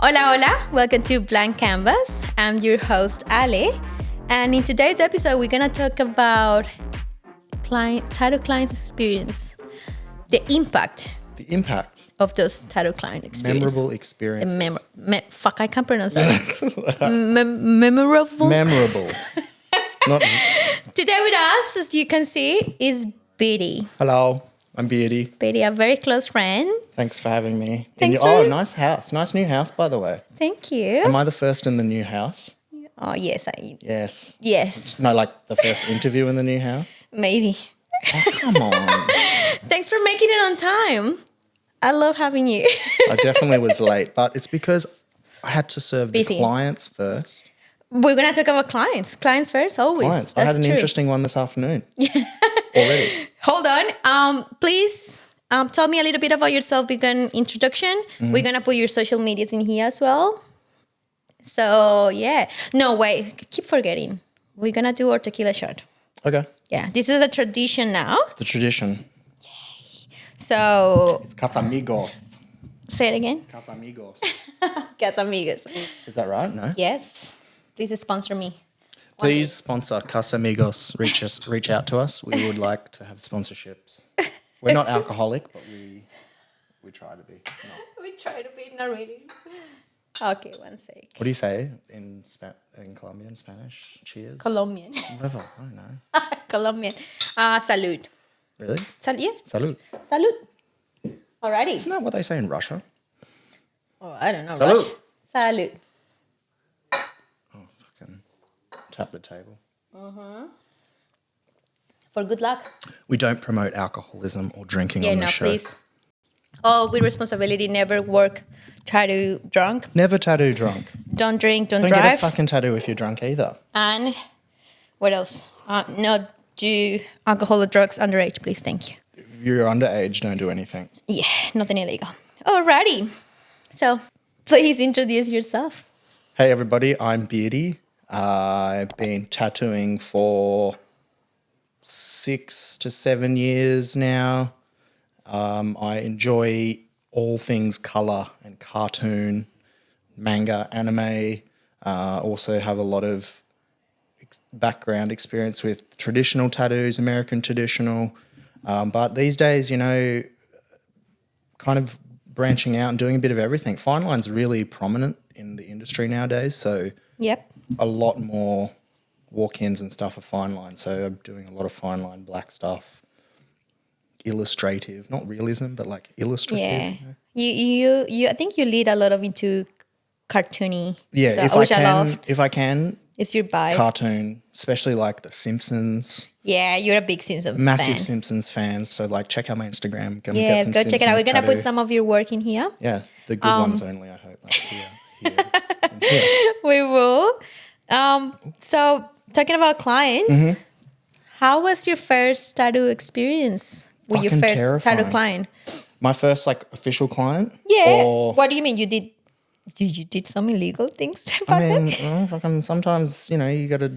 Hola, hola. Welcome to Blank Canvas. I'm your host, Ale. And in today's episode, we're going to talk about tattoo client experience. The impact of those tattoo client experiences. Memorable experiences. I can't pronounce that. Memorable. Not. Today with us, as you can see, is Beardy. Hello, I'm Beardy. Beardy, a very close friend. Thanks for having me. Nice house. Nice new house, by the way. Thank you. Am I the first in the new house? Oh, yes. Yes. No, like the first interview in the new house? Maybe. Oh, come on. Thanks for making it on time. I love having you. I definitely was late, but it's because I had to serve Busy. the clients first. We're going to talk about clients. Clients first, always. Clients. I had an interesting one this afternoon. Already. Hold on. Please tell me a little bit about yourself. We're going introduction. Mm-hmm. We're going to put your social medias in here as well. So, yeah. No, wait. Keep forgetting. We're going to do our tequila shot. Okay. Yeah. This is a tradition now. The tradition. Yay. So. It's Casamigos. Say it again. Casamigos. Casamigos. Is that right? No? Yes. Please sponsor me. Please sponsor Casamigos. Reach out to us. We would like to have sponsorships. We're not alcoholic, but we try to be. No. We try to be, not really. Okay, one sec. What do you say in Colombian, Spanish? Cheers? Colombian. Whatever, I don't know. Colombian. Salud. Really? Yeah. Salud. Salud. Alrighty. Isn't that what they say in Russia? Oh, I don't know. Salud. Salud. Oh, fucking tap the table. Mm-hmm. For good luck. We don't promote alcoholism or drinking on the show. Please. Oh, with responsibility, never work tattoo drunk. Never tattoo drunk. Don't drink, don't Don't drive. get a fucking tattoo if you're drunk either. And what else? Not do alcohol or drugs underage, please. Thank you. If you're underage, don't do anything. Yeah, nothing illegal. Alrighty. So, please introduce yourself. Hey, everybody. I'm Beardy. I've been tattooing for 6 to 7 years now. I enjoy all things colour and cartoon, manga, anime. Also have a lot of background experience with traditional tattoos, American traditional. But these days, kind of branching out and doing a bit of everything. Fine line's really prominent in the industry nowadays, so a lot more walk-ins and stuff are fine line. So I'm doing a lot of fine line black stuff. Illustrative, not realism, but like illustrative. Yeah, you. I think you lead a lot of into cartoony. Yeah, stuff, if I can, it's your vibe. Cartoon, especially like The Simpsons. Yeah, you're a big Simpsons Massive fan. Simpsons fan. So like, check out my Instagram. Go Yes, get some go Simpsons check it out. We're gonna tattoo. put some of your work in here. Yeah, the good ones only. I hope. Like here, and here. We will. So talking about clients, how was your first tattoo experience? With your Fucking first terrifying. tattoo client? My first like official client. Yeah. Or, What do you mean? You did some illegal things back I mean, then? fucking sometimes you got to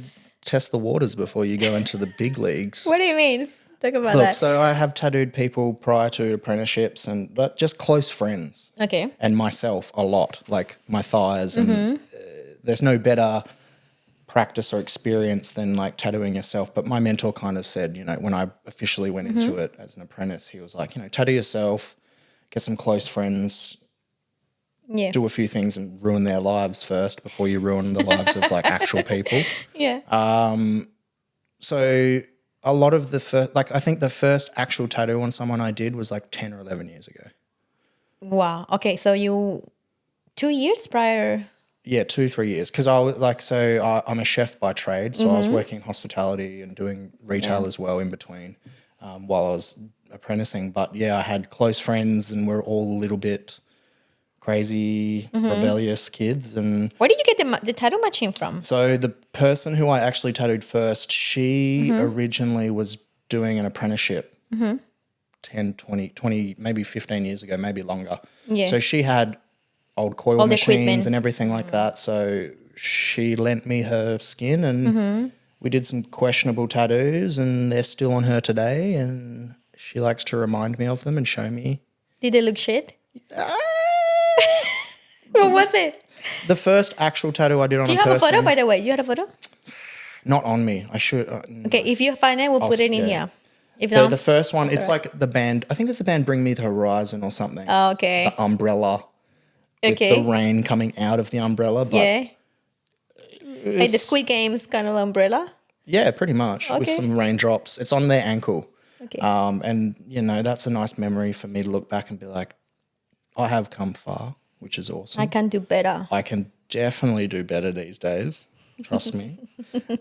test the waters before you go into the big leagues. What do you mean? Talk about Look, that. so I have tattooed people prior to apprenticeships, but just close friends. Okay. And myself a lot, like my thighs, and there's no better practice or experience than like tattooing yourself. But my mentor kind of said, when I officially went into it as an apprentice, he was like, tattoo yourself, get some close friends, Yeah. do a few things and ruin their lives first before you ruin the lives of like actual people. Yeah. So a lot of the first, I think the first actual tattoo on someone I did was like 10 or 11 years ago. Wow. Okay. So 2 years prior. Yeah, 2-3 years. Because I was I'm a chef by trade, so I was working hospitality and doing retail as well in between while I was apprenticing. But yeah, I had close friends and we're all a little bit crazy, rebellious kids. And Where did you get the tattoo machine from? so the person who I actually tattooed first, she originally was doing an apprenticeship 10, 20, maybe 15 years ago, maybe longer. Yeah. So she had old coil All the machines equipment. and everything like that. So she lent me her skin and we did some questionable tattoos and they're still on her today and she likes to remind me of them and show me. Did they look shit? What was it? The first actual tattoo I did on Do you a have person. a photo, by the way? You had a photo? Not on me. I should. Okay, if you find it, we'll put it in here. If So not, the first one, that's it's all right. like the band. I think it's the band Bring Me the Horizon or something. Oh, okay. The umbrella. With Okay. the rain coming out of the umbrella. But Yeah. Like the Squid Games kind of umbrella. yeah, pretty much. With Okay. some raindrops. It's on their ankle. Okay. And, that's a nice memory for me to look back and be like, I have come far, which is awesome. I can do better. I can definitely do better these days. Trust me.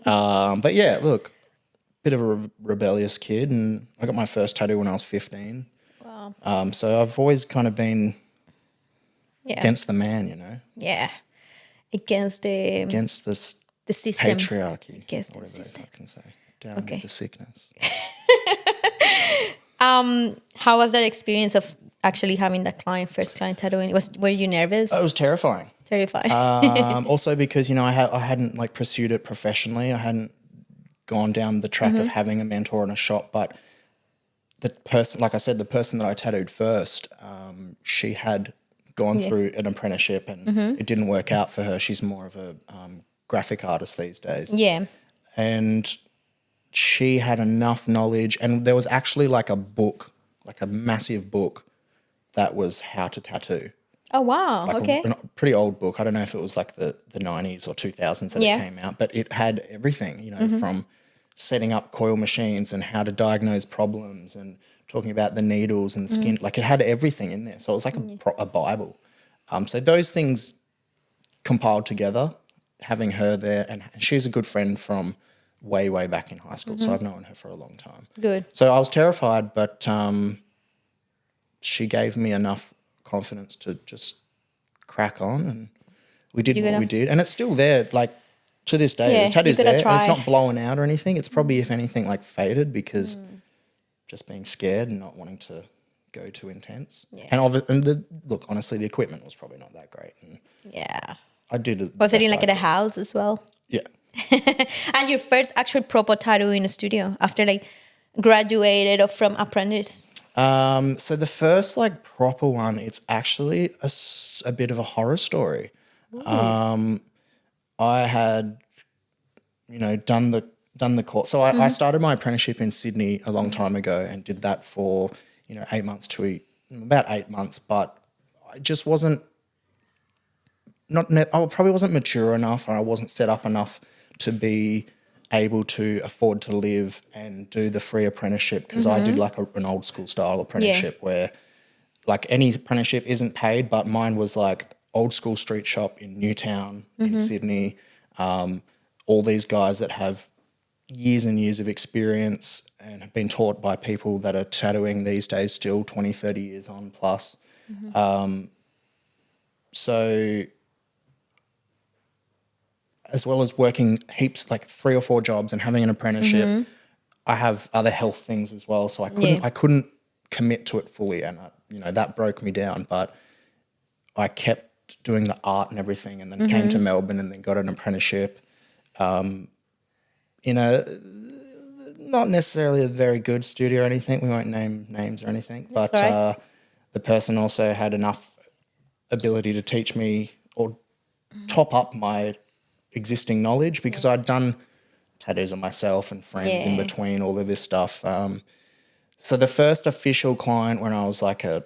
But yeah, look, bit of a rebellious kid, and I got my first tattoo when I was 15. Wow. So I've always kind of been Yeah. against the man, Yeah. Against against the system. patriarchy. Against the whatever system. I can say. Down Okay. with the sickness. How was that experience of actually having that first client tattooing? Were you nervous? It was terrifying. Terrified. Also because, I hadn't like pursued it professionally. I hadn't gone down the track of having a mentor in a shop, but the person, like I said, the person that I tattooed first, she had gone through an apprenticeship and it didn't work out for her. She's more of a graphic artist these days. Yeah. And she had enough knowledge, and there was actually like a book, like a massive book that was how to tattoo. Oh, wow. Like Okay. a pretty old book. I don't know if it was like the 90s or 2000s that it came out, but it had everything, from setting up coil machines and how to diagnose problems and talking about the needles and the skin. Like it had everything in there. So it was like a Bible. So those things compiled together, having her there, and she's a good friend from way, way back in high school. So I've known her for a long time. Good. So I was terrified, but she gave me enough confidence to just crack on, and we did what we did. And it's still there, like, to this day. Yeah, the tattoo's you gotta there, and it's try. not blowing out or anything. It's probably, if anything, like faded because just being scared and not wanting to go too intense. Yeah. Look, honestly, the equipment was probably not that great. And Yeah. I did it. Was it in like at a house as well? Yeah. And your first actual proper tattoo in a studio after like graduated or from apprentice? So the first like proper one, it's actually a bit of a horror story. I had, done the course. So I started my apprenticeship in Sydney a long time ago and did that for, 8 months about 8 months, but I just wasn't I probably wasn't mature enough, or I wasn't set up enough to be able to afford to live and do the free apprenticeship, because I did like an old school style apprenticeship where like any apprenticeship isn't paid, but mine was like old school street shop in Newtown in Sydney. All these guys that have years and years of experience and have been taught by people that are tattooing these days still 20, 30 years on plus. So as well as working heaps, like 3 or 4 jobs and having an apprenticeship, I have other health things as well. So I couldn't commit to it fully, and that broke me down. But I kept doing the art and everything, and then came to Melbourne and then got an apprenticeship in a not necessarily a very good studio or anything. We won't name names or anything, but right. the person also had enough ability to teach me or top up my existing knowledge, because I'd done tattoos on myself and friends in between all of this stuff. So the first official client, when I was like a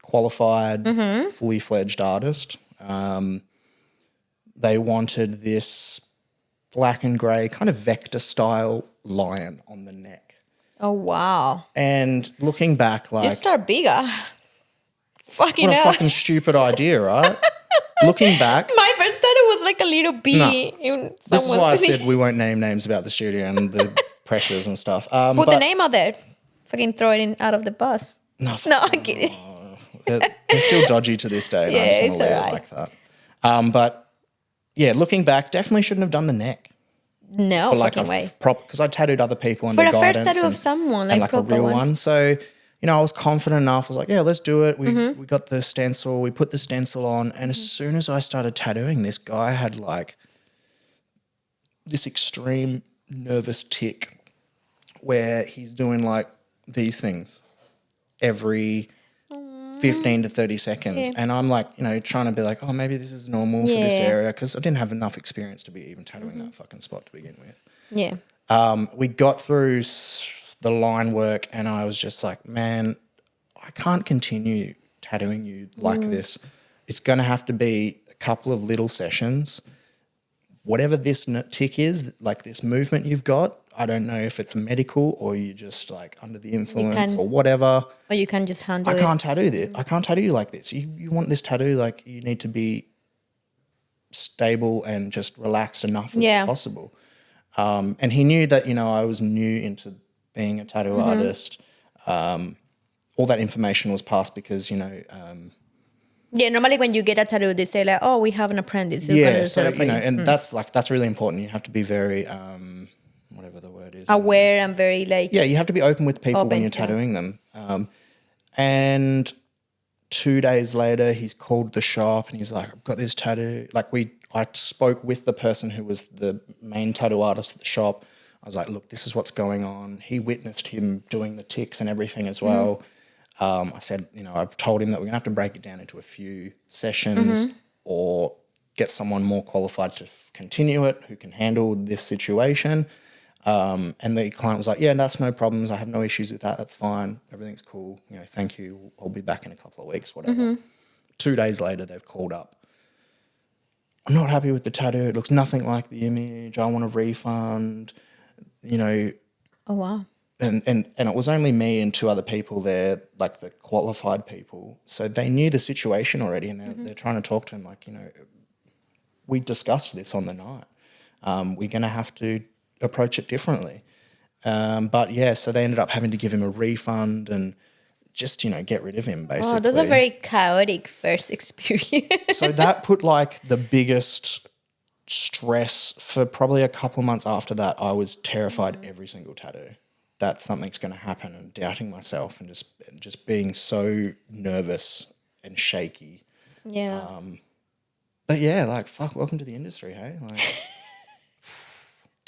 qualified, fully fledged artist, they wanted this black and grey kind of vector style lion on the neck. Oh, wow. And looking back, You like, start bigger. Fucking what a hell. fucking stupid idea, right? Looking back, My first tattoo was like a little bee. No. this is why I said we won't name names about the studio and the pressures and stuff. Put the name out there. Fucking throw it in out of the bus. No, I'm kidding. they're still dodgy to this day, and I just want to leave it like that. But yeah, looking back, definitely shouldn't have done the neck. No For like fucking way. because I tattooed other people under For the guidance. first tattoo of and- someone, and like like a proper real one. one. So, I was confident enough. I was like, yeah, let's do it. We got the stencil. We put the stencil on. And as soon as I started tattooing, this guy had like this extreme nervous tic where he's doing like these things every 15 to 30 seconds. Yeah. And I'm like, trying to be like, oh, maybe this is normal for this area, because I didn't have enough experience to be even tattooing that fucking spot to begin with. Yeah. We got through the line work and I was just like, man, I can't continue tattooing you like this. It's going to have to be a couple of little sessions. Whatever this tick is, like this movement you've got, I don't know if it's medical or you just like under the influence or whatever. Or you can just handle it. I can't tattoo this. I can't tattoo you like this. You want this tattoo, like you need to be stable and just relaxed enough as possible. And he knew that, I was new into being a tattoo artist. All that information was passed because, normally when you get a tattoo, they say like, oh, we have an apprentice. And that's really important. You have to be very, whatever the word is. Aware and very like. Yeah, you have to be open with people when you're tattooing them. And 2 days later, he's called the shop and he's like, I've got this tattoo. I spoke with the person who was the main tattoo artist at the shop. I was like, look, this is what's going on. He witnessed him doing the ticks and everything as well. I said, I've told him that we're going to have to break it down into a few sessions or get someone more qualified to continue it who can handle this situation. And the client was like, yeah, that's no problems. I have no issues with that. That's fine. Everything's cool. Thank you. I'll be back in a couple of weeks, whatever. 2 days later, they've called up. I'm not happy with the tattoo. It looks nothing like the image. I want a refund, Oh, wow. And it was only me and 2 other people there, like the qualified people. So they knew the situation already and they're trying to talk to him like, we discussed this on the night. We're going to have to approach it differently. So they ended up having to give him a refund and just, get rid of him basically. Oh, that's a very chaotic first experience. So that put like the biggest stress for probably a couple of months after that. I was terrified every single tattoo that something's going to happen and doubting myself and just being so nervous and shaky. Yeah. But yeah, like, fuck, welcome to the industry, hey? Like,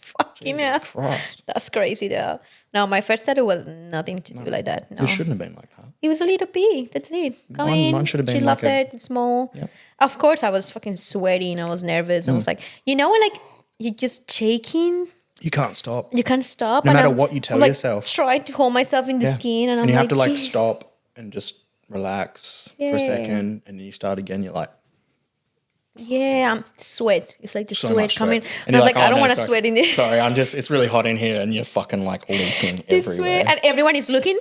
fucking Jesus Christ. That's crazy though. No, my first tattoo was nothing to do like that. No. It shouldn't have been like that. It was a little bee. That's it. Mine should have been she like loved it. Small. Yep. Of course, I was fucking sweating. I was nervous. I was like, when like you're just shaking. You can't stop. You can't stop. No matter what you tell yourself. Trying to hold myself in the skin. And you have to like "Jeez." stop and just relax for a second and then you start again. You're like. Yeah, sweat. It's like the So sweat much coming. sweat. And I was like, oh, I don't no, want to sorry. sweat in this. Sorry, it's really hot in here and you're fucking like leaking everywhere. Sweat. And everyone is looking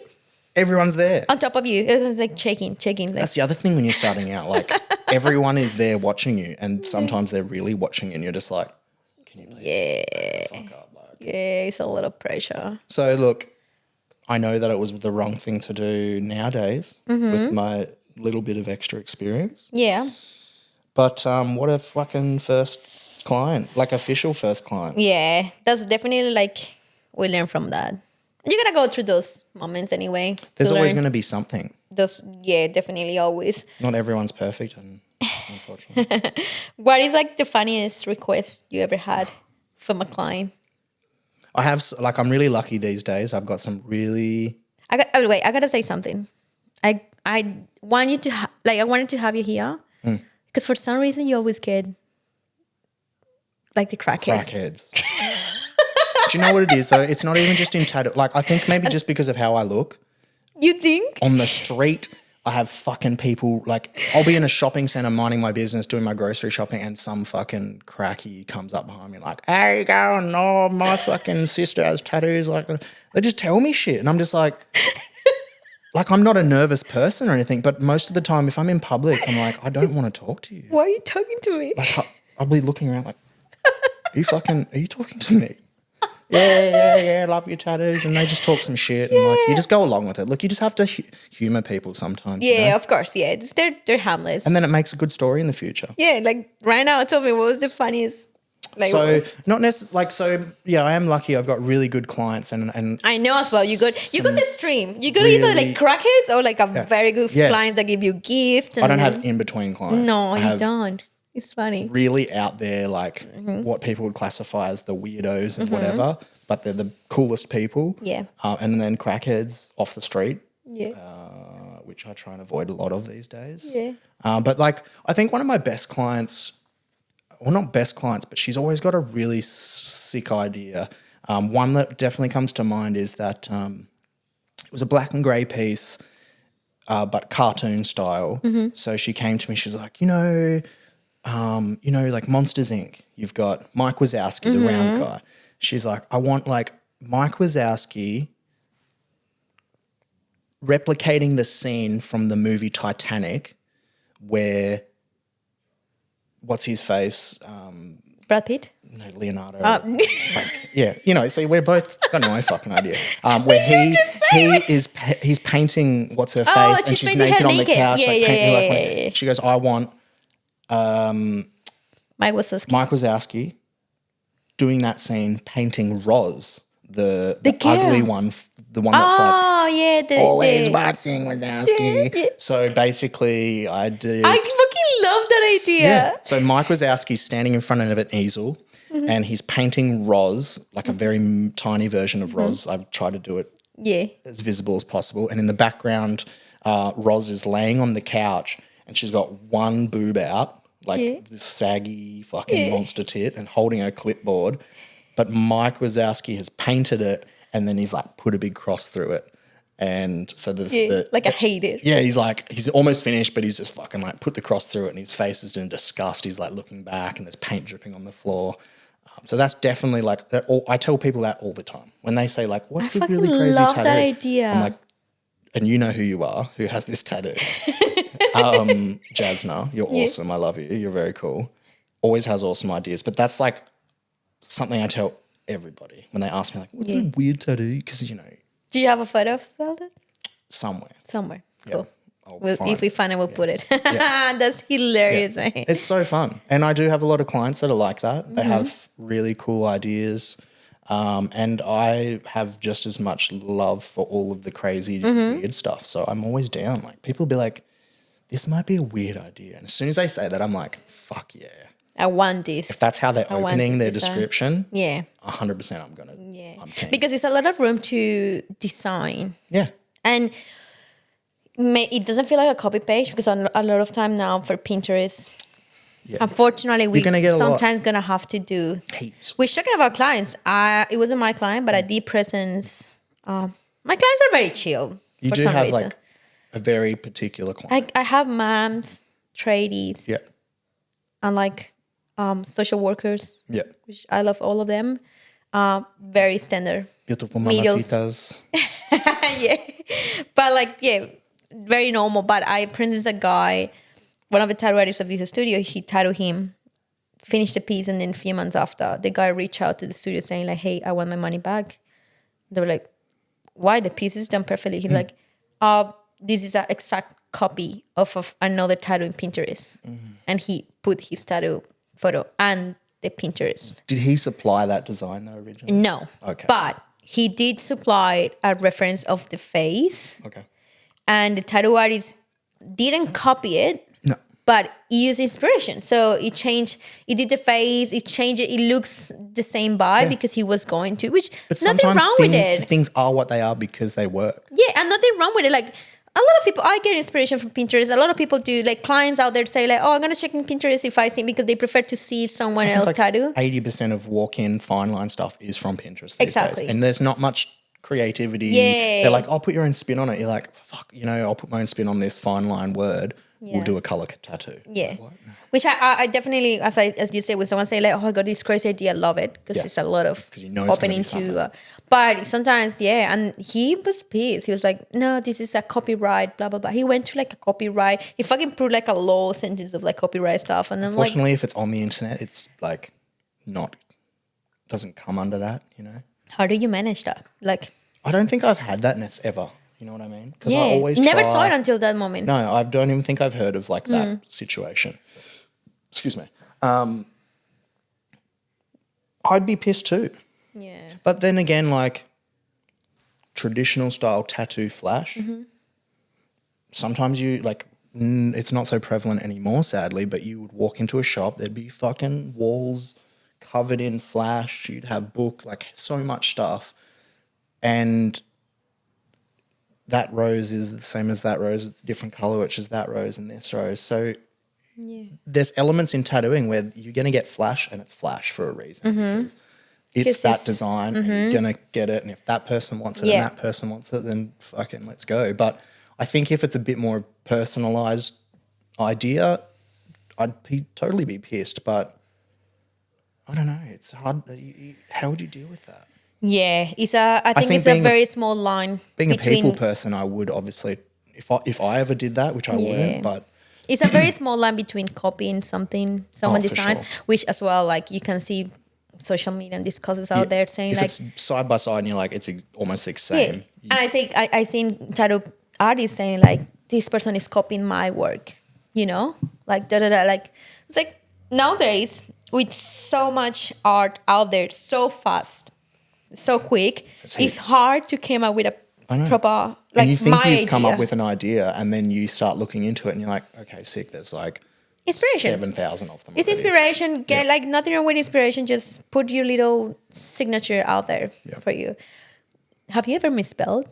Everyone's there. on top of you. It's like shaking. Like, That's the other thing when you're starting out. Like everyone is there watching you and sometimes they're really watching you and you're just like, can you please back the fuck up? Like, yeah, it's a lot of pressure. So look, I know that it was the wrong thing to do nowadays with my little bit of extra experience. Yeah. But what a fucking first client, like official first client. Yeah, that's definitely like we learn from that. You're going to go through those moments anyway. There's always going to be something. Definitely always. Not everyone's perfect, and unfortunately. What is like the funniest request you ever had from a client? I have, like, I'm really lucky these days. I've got some really... I got to say something. I want you to, I wanted to have you here because for some reason you always get like the crackheads. Do you know what it is though? It's not even just in tattoo. Like I think maybe just because of how I look. You think? On the street, I have fucking people like I'll be in a shopping center minding my business, doing my grocery shopping, and some fucking cracky comes up behind me like, "How you going? Oh, my fucking sister has tattoos." Like they just tell me shit, and I'm just like. Like, I'm not a nervous person or anything, but most of the time, if I'm in public, I'm like, I don't want to talk to you. Why are you talking to me? Like, I'll be looking around like, are you talking to me? Yeah, love your tattoos. And they just talk some shit and, like, you just go along with it. Look, you just have to humour people sometimes. Yeah, you know? of course, yeah. They're harmless. And then it makes a good story in the future. Yeah, like, right now, tell me, what was the funniest... Like, so not necessarily like so yeah, I am lucky. I've got really good clients and I know as well. You got the stream. You got either like crackheads or like a very good clients that give you gifts. And I don't have in between clients. No, you don't. It's funny. Really out there, like what people would classify as the weirdos and whatever, but they're the coolest people. Yeah. And then crackheads off the street. Yeah. which I try and avoid a lot of these days. Yeah. But like, I think one of my best clients, well, not best clients, but she's always got a really sick idea. One that definitely comes to mind is that it was a black and grey piece, but cartoon style. So she came to me. She's like, like Monsters Inc. You've got Mike Wazowski, the round guy. She's like, I want like Mike Wazowski replicating the scene from the movie Titanic, where what's his face? Brad Pitt? No, Leonardo. See, we're both got no fucking idea. Where he's painting what's her face, and she's naked on the couch, painting. She goes, I want Mike Wazowski. Mike Wazowski doing that scene, painting Roz, the girl. ugly one, the one that's always watching Wazowski. Yeah. So basically, I fucking love that idea. Yeah. So Mike Wazowski's standing in front of an easel, and he's painting Roz, like a very tiny version of Roz. I've tried to do it as visible as possible. And in the background, Roz is laying on the couch, and she's got one boob out, like this saggy fucking monster tit, and holding her clipboard. But Mike Wazowski has painted it, and then he's like put a big cross through it. And so there's I hate it. Yeah, he's almost finished, but he's just fucking like put the cross through it, and his face is in disgust. He's like looking back, and there's paint dripping on the floor. So that's definitely like, I tell people that all the time when they say like, "What's the really crazy tattoo?" I love that idea. I'm like, and you know who you are, who has this tattoo. Jasna, you're awesome. I love you. You're very cool. Always has awesome ideas. But that's like something I tell everybody when they ask me like, "What's a weird tattoo?" Because Do you have a photo of Zelda? Somewhere. Cool. Yep. If we find it, we'll put it. That's hilarious, mate. It's so fun. And I do have a lot of clients that are like that. They have really cool ideas. And I have just as much love for all of the crazy, weird stuff. So I'm always down. Like, people be like, this might be a weird idea. And as soon as they say that, I'm like, fuck yeah. I want this. If that's how they're opening their description, 100% I'm keen. Because it's a lot of room to design. Yeah. And it doesn't feel like a copy page, because a lot of time now for Pinterest, unfortunately, we sometimes gonna have to do heaps. We're talking about clients. It wasn't my client, but I did presence. My clients are very chill. You do have like a very particular client. I have moms, tradies, and like social workers. Yeah, which I love all of them. Very standard. Beautiful mamacitas. But very normal. But I printed a guy, one of the tattoo artists of this studio. He tattooed him, finished the piece, and then a few months after, the guy reached out to the studio saying like, "Hey, I want my money back." They were like, "Why? The piece is done perfectly." He's like, "This is an exact copy of another tattoo in Pinterest," and he put his tattoo photo and the Pinterest. Did he supply that design though originally? No. Okay. But he did supply a reference of the face. Okay. And the tattoo artist didn't copy it. No. But he used inspiration. So it changed. He did the face. It changed it. It looks the same vibe because he was going to. Which nothing wrong with it. Things are what they are because they work. Yeah, and nothing wrong with it. Like, a lot of people, I get inspiration from Pinterest. A lot of people do, like clients out there say like, "Oh, I'm going to check in Pinterest if I see," because they prefer to see someone else tattoo. 80% of walk-in fine line stuff is from Pinterest these days. And there's not much creativity. Yeah. They're like, "I'll put your own spin on it." You're like, "Fuck, I'll put my own spin on this fine line word. We'll do a color tattoo." Yeah. Like, which I definitely, as you say, when someone say like, "Oh, I got this crazy idea," I love it, because it's a lot of opening to. But sometimes, and he was pissed. He was like, "No, this is a copyright, blah blah blah." He went to like a copyright. He fucking put like a law sentence of like copyright stuff, and unfortunately, if it's on the internet, it's like doesn't come under that. How do you manage that? Like, I don't think I've had that ever. You know what I mean? Because I always never saw it until that moment. No, I don't even think I've heard of like that situation. Excuse me. I'd be pissed too. Yeah. But then again, like traditional style tattoo flash, sometimes you like, it's not so prevalent anymore, sadly, but you would walk into a shop, there'd be fucking walls covered in flash, you'd have books, like so much stuff. And that rose is the same as that rose with a different color, which is that rose and this rose. So there's elements in tattooing where you're going to get flash, and it's flash for a reason because it's that design and you're going to get it. And if that person wants it and that person wants it, then fucking let's go. But I think if it's a bit more personalized idea, I'd totally be pissed. But I don't know. It's hard. How would you deal with that? Yeah, I think it's a very small line. Being a people person, I would obviously, if I ever did that, which I wouldn't, but it's a very small line between copying something someone designed, which as well, like you can see social media and discusses out there saying if like it's side by side and you're like it's almost the same. Yeah. And I seen tattoo artists saying like this person is copying my work, you know, like da da da. Like it's like nowadays with so much art out there, so fast, so quick, it's hard to come up with a proper like and you think my you've come idea. up with an idea, and then you start looking into it, and you're like, okay, sick. There's like inspiration. 7,000 of them. It's already. inspiration. Get like nothing wrong with inspiration. Just put your little signature out there for you. Have you ever misspelled?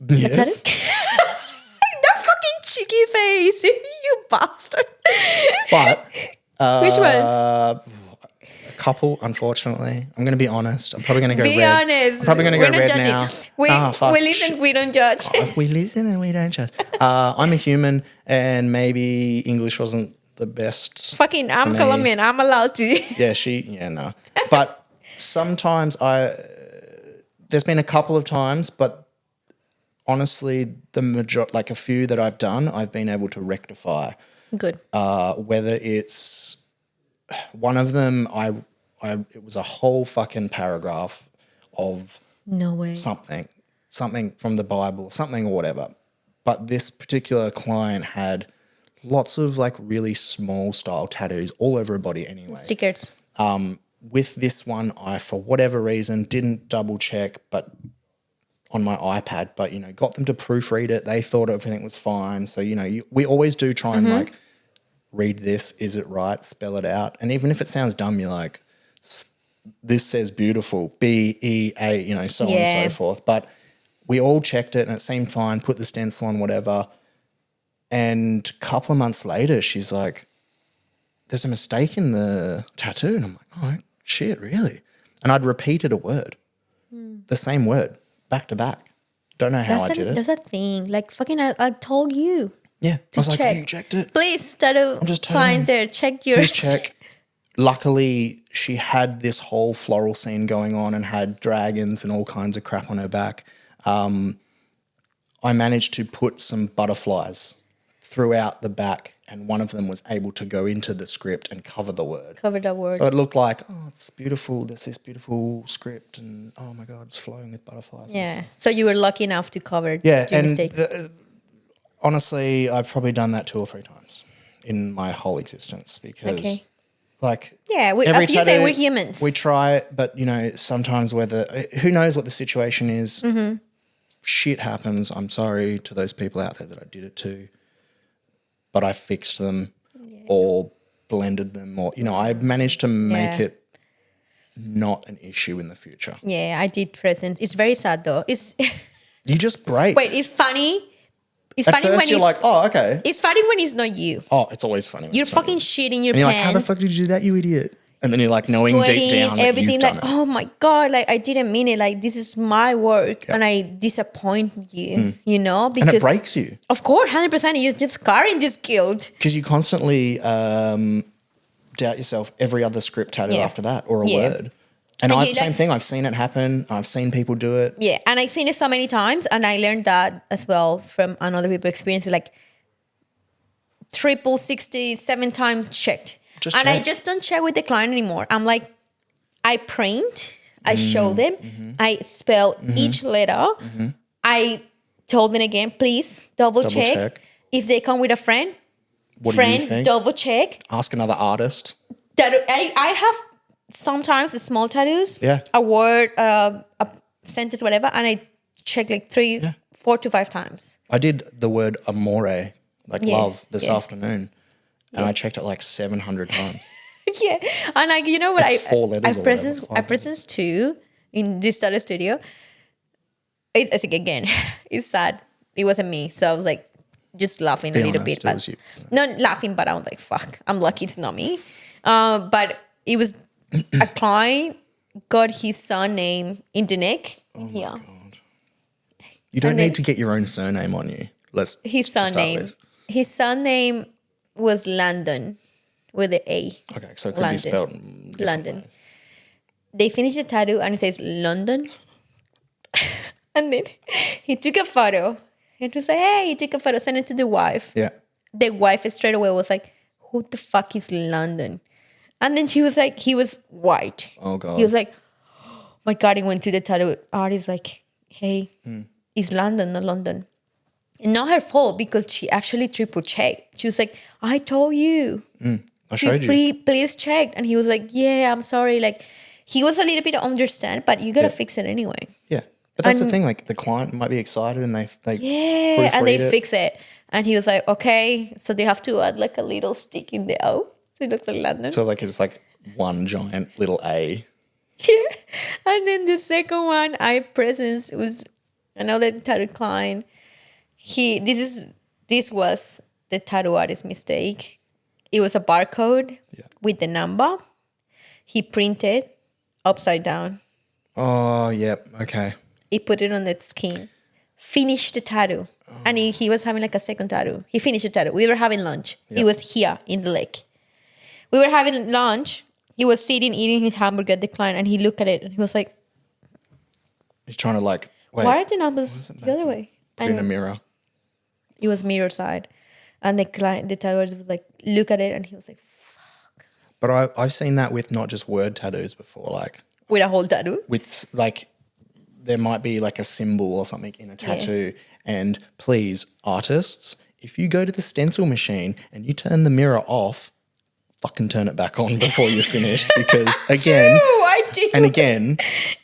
Yes. That fucking cheeky face, you bastard. But which ones? A couple, unfortunately. I'm going to be honest. I'm probably going to go Be red. honest. I'm probably going to We're go not red judging. now. We listen, we don't judge. We listen and we don't judge. I'm a human, and maybe English wasn't the best. Fucking, I'm me. Colombian. I'm allowed to. Yeah, no. But sometimes there's been a couple of times, but honestly, like a few that I've done, I've been able to rectify. Good. Whether it's one of them, it was a whole fucking paragraph of No way. something from the Bible, something or whatever. But this particular client had lots of like really small style tattoos all over her body anyway. Stickers. With this one, I, for whatever reason, didn't double check, but on my iPad, but, you know, got them to proofread it. They thought everything was fine. So, you know, we always do try and like read this. Is it right? Spell it out. And even if it sounds dumb, you're like, this says beautiful, B-E-A, you know, so on and so forth. But we all checked it and it seemed fine, put the stencil on, whatever. And a couple of months later, she's like, there's a mistake in the tattoo. And I'm like, oh, shit, really? And I'd repeated a word, the same word, back to back. Don't know how I did it. That's a thing. Like, fucking, I told you. Yeah. I was check. like, you checked it? Please, tattoo clients there, check your... Please check. Luckily, she had this whole floral scene going on and had dragons and all kinds of crap on her back. I managed to put some butterflies throughout the back, and one of them was able to go into the script and cover the word. Cover the word. So it looked like, oh, it's beautiful. There's this beautiful script, and oh my God, it's flowing with butterflies. Yeah. So you were lucky enough to cover your mistakes. Honestly, I've probably done that 2 or 3 times in my whole existence because, like, as you say, we're humans. We try, but you know, sometimes who knows what the situation is. Shit happens. I'm sorry to those people out there that I did it to. But I fixed them or blended them, or, you know, I managed to make it not an issue in the future. Yeah, I did present. It's very sad though. You just break. Wait, it's funny. It's At funny first when you're like, oh, okay. It's funny when it's not you. Oh, it's always funny. You're fucking shitting your and you're pants. like, how the fuck did you do that, you idiot? And then you're like knowing sweating, deep down that everything, you've done like, it. oh my God, like I didn't mean it. Like this is my work and I disappoint you, you know? Because And it breaks you. Of course, 100%. You're just carrying this guilt. Because you constantly doubt yourself every other script tattoo after that or a word. And same thing. I've seen it happen. I've seen people do it. Yeah, and I've seen it so many times, and I learned that as well from another people's experience. Like 67 times checked. I just don't check with the client anymore. I'm like, I print, I show them, I spell each letter. I told them again, please double check. If they come with a friend, double check. Ask another artist. I have sometimes the small tattoos, a word, a sentence, whatever, and I check like 4 to 5 times. I did the word amore, like love, this afternoon. And I checked it like 700 times. Yeah. And like, you know what? It's 4 letters I presence too in this tattoo studio. It's like, again, it's sad. it wasn't me. So I was like, just laughing Be a little honest, bit. it was you. Not laughing, but I was like, fuck, I'm lucky it's not me. But it was a client got his surname in the neck. Yeah. God. You don't And then- need to get your own surname on you. His to start surname. with. His surname was London with the A. Okay, so it could be London. spelled different London. ways. They finished the tattoo and it says London. And then he took a photo. And he was like, hey, he took a photo, sent it to the wife. Yeah. The wife straight away was like, who the fuck is London? And then she was like, he was white. Oh, God. He was like, oh my God, he went to the tattoo artist like, hey, it's London, not London. And not her fault because she actually triple checked. She was like, I told you. I showed you. Please check. And he was like, yeah, I'm sorry. Like, he was a little bit understand, but you got to fix it anyway. Yeah. But that's the And- thing. Like, the client might be excited and they Yeah, and they proofread it. fix it. And he was like, okay. So they have to add like a little stick in the O. So it looks like London. So, like, it's like one giant little A. Yeah. And then the second one, I presence was another tattoo client. This was the tattoo artist mistake. It was a barcode with the number. He printed upside down. Oh, yep. Okay. He put it on the skin. Finished the tattoo. And he was having like a second tattoo. He finished the tattoo. We were having lunch. It was here in the lake. We were having lunch. He was sitting eating his hamburger at the client and he looked at it and he was like, He's trying to, like, wait. why are the numbers the other way? Put it in a mirror. It was mirror side. And the tattoo artist was like, look at it. And he was like, But I've seen that with not just word tattoos before. Like, with a whole tattoo. with, like, there might be, like, a symbol or something in a tattoo. And please, artists, if you go to the stencil machine and you turn the mirror off, fucking turn it back on before you're finished. Because, again... True, I do. And again,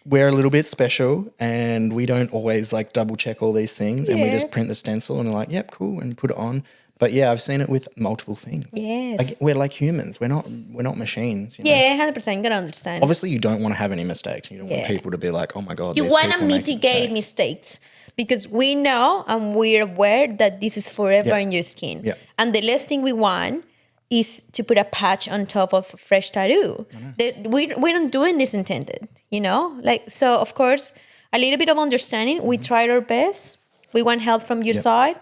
we're a little bit special and we don't always like double check all these things and we just print the stencil and we're like, yep, cool, and put it on. But yeah, I've seen it with multiple things. Yes. Like, we're like humans. We're not machines. You know? Yeah, 100%. You gotta understand. Obviously, you don't want to have any mistakes. You don't want people to be like, oh my God, You these want to people make mitigate mistakes because we know and we're aware that this is forever in your skin. Yeah. And the last thing we want is to put a patch on top of a fresh tattoo. We're not doing this intended, you know? Like, so of course, a little bit of understanding. We tried our best. We want help from your side.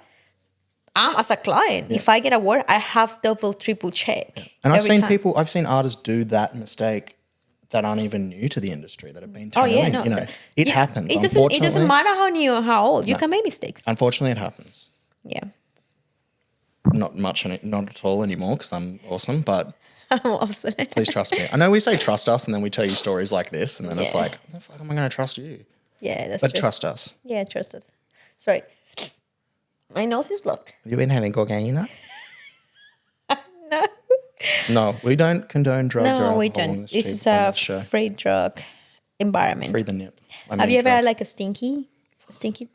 As a client, if I get a word, I have double, triple check. And I've every seen time. I've seen artists do that mistake that aren't even new to the industry, that have been Oh tattooing. yeah, no. You know, it happens. It Unfortunately, doesn't matter how new or how old. You can make mistakes. Unfortunately, it happens. Yeah. Not at all anymore because I'm awesome, but Awesome. please trust me. I know we say trust us and then we tell you stories like this and then it's Yeah. like, how the fuck am I going to trust you? Yeah, that's But true. trust us. Yeah, trust us. Sorry. My nose is blocked. Have you been having cocaine? No. No, we don't condone drugs or No, alcohol we on don't. this, This is on a this show. free drug environment. Free the nip. Have you ever had like a stinky stinky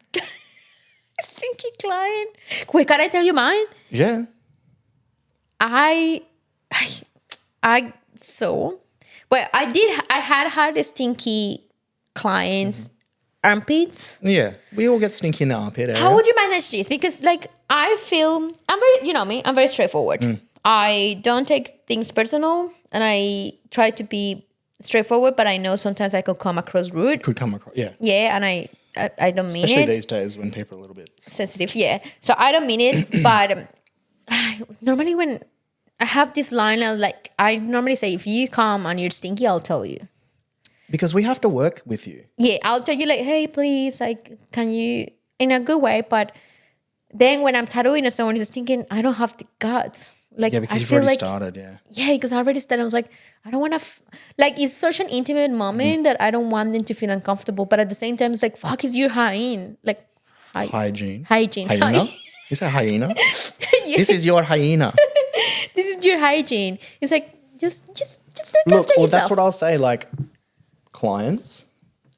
client? Wait, can I tell you mine? Yeah. I had a stinky clients armpits. Yeah. We all get stinky in the armpit area. How would you manage this? Because like I feel I'm very, you know me, I'm very straightforward. I don't take things personal and I try to be straightforward, but I know sometimes I could come across rude. Could come across. Yeah. Yeah, and I don't mean Especially it. these days when people are a little bit. Sensitive, yeah. So I don't mean it, but normally when I have this line of like, I normally say, if you come and you're stinky, I'll tell you. Because we have to work with you. Yeah, I'll tell you like, hey, please, like, can you, in a good way, but then when I'm tattooing and someone is stinking, I don't have the guts. Like, Yeah, because I you've feel already like, started, yeah. yeah, because I already started. I was like, I don't want to, like, it's such an intimate moment that I don't want them to feel uncomfortable. But at the same time, it's like, fuck, it's your hygiene. Like, Hygiene. Hygiene. Hyena? You say hyena? Yeah. This is your hyena. This is your hygiene. It's like, just look Look, after or yourself. that's what I'll say, like, clients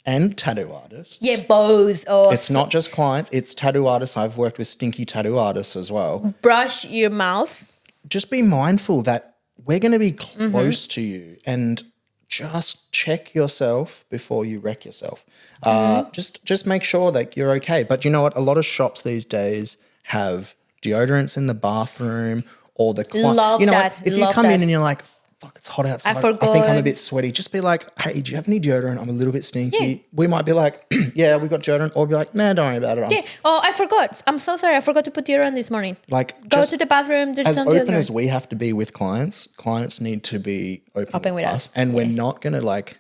and tattoo artists. Yeah, both. Oh, It's not just clients, it's tattoo artists. I've worked with stinky tattoo artists as well. brush your mouth. Just be mindful that we're going to be close to you and just check yourself before you wreck yourself. Just make sure that you're okay. But you know what? A lot of shops these days have deodorants in the bathroom or the Love you know that. what? If you Love come that. in and you're like, fuck, it's hot outside. I think I'm forgot. a bit sweaty. Just be like, hey, do you have any deodorant? I'm a little bit stinky. We might be like, yeah, we got deodorant. Or be like, man, don't worry about it. Yeah. Oh, I forgot. I'm so sorry. I forgot to put deodorant this morning. Like, Go just to the bathroom. There's as some open deodorant. as we have to be with clients need to be open with us. us. And we're not going to like,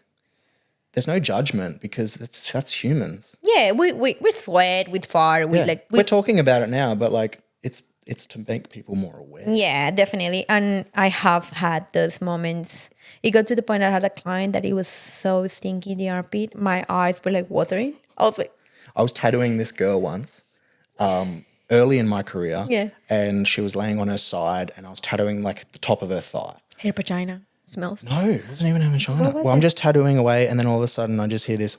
there's no judgment because that's humans. Yeah, we sweat, we fart, We're talking about it now, but like it's to make people more aware. Yeah, definitely. And I have had those moments. It got to the point I had a client that it was so stinky, the armpit. My eyes were like watering. I was tattooing this girl once, early in my career. Yeah. And she was laying on her side and I was tattooing like the top of her thigh. her vagina smells. No, it wasn't even her vagina. What was I'm it? just tattooing away and then all of a sudden I just hear this.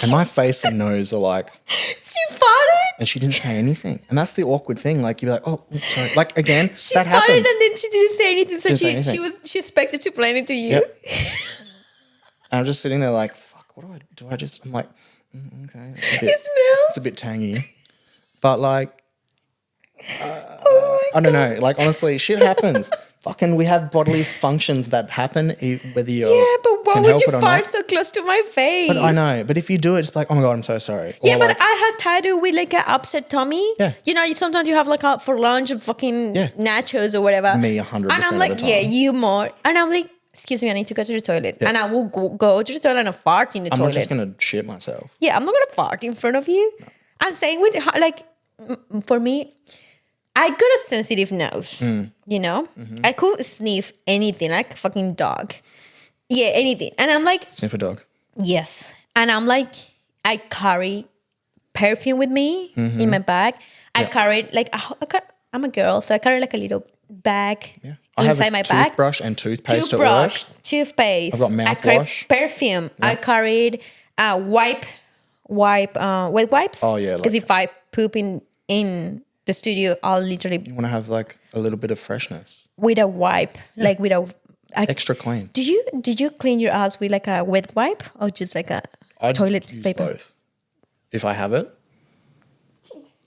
And my face and nose are like, She farted. and she didn't say anything. And that's the awkward thing. Like you're like, oh, oops, sorry. Like again, She that farted happens. and then she didn't say anything. So Didn't say anything. she expected to blame it to you. Yep. And I'm just sitting there like, fuck, what do? I just, I'm like, okay. It smells. It's a bit tangy. But like, Oh my I don't know. Like honestly, shit happens. Fucking, we have bodily functions that happen whether you're Yeah, but why can would help you it or fart not. so close to my face? But I know. But if you do it, it's like, oh my God, I'm so sorry. Yeah, Or but like, I had tattoo with like an upset tummy. Yeah. You know, sometimes you have like for lunch a fucking Yeah. nachos or whatever. Me 100% And I'm of like, the yeah, time. you more. And I'm like, excuse me, I need to go to the toilet. And I will go to the toilet and I fart in the I'm toilet. not just going to shit myself. Yeah, I'm not gonna fart in front of you. No. And saying with like, for me, I got a sensitive nose. You know, I could sniff anything, like a fucking dog. Yeah, anything. And I'm like, Sniff a dog. yes. And I'm like, I carry perfume with me in my bag. I carry like I'm a girl, so I carry like a little bag I have inside a my bag. toothbrush and toothpaste at work. Toothpaste. I've got I carried mouthwash. perfume. I carried wet wipes. Oh, yeah, Because like- if I poop in the studio, I'll literally You want to have like a little bit of freshness. with a wipe, like with a. Extra clean. Did you clean your ass with like a wet wipe or just like a I'd toilet use paper? both. If I have it.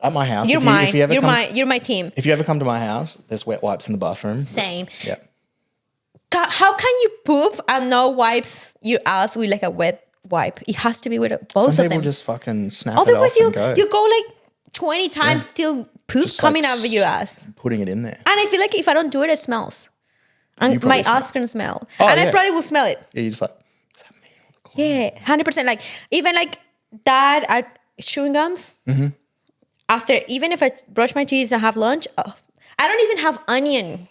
At my house. You're if you ever you're my team. If you ever come to my house, there's wet wipes in the bathroom. Same. Yeah. How can you poop and not wipe your ass with like a wet wipe? It has to be with both Some of people them. just fucking snap it Otherwise, off and go. you go like 20 times, still poop Just, coming like, out of your ass. Putting it in there. And I feel like if I don't do it, it smells. And You probably my smell. ass can smell. Oh, and I yeah. probably will smell it. Yeah, you just like, is that me? on the corner? Yeah, 100%. Like, even like that, chewing gums. After, even if I brush my teeth and have lunch, I don't even have onion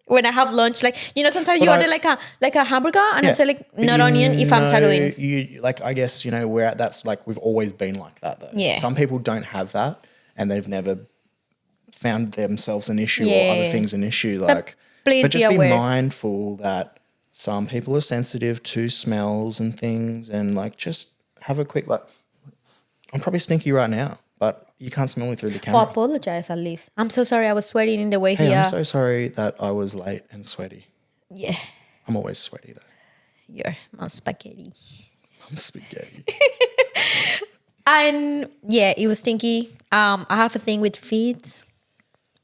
when I have lunch. Like, you know, sometimes you But order like a hamburger and I say like, But not you onion if I'm know, tattooing. You like, I guess, you know, that's like, we've always been like that though. Yeah. Some people don't have that and they've never found themselves an issue or Yeah. other things an issue. Like, please but just be aware. mindful that some people are sensitive to smells and things and like, just have a quick, like, I'm probably stinky right now, but you can't smell me through the camera. Well, apologize at least. I'm so sorry I was sweating in the way Hey, here. I'm so sorry that I was late and sweaty. Yeah, I'm always sweaty though. you're my spaghetti. I'm spaghetti. And yeah, it was stinky. I have a thing with feet.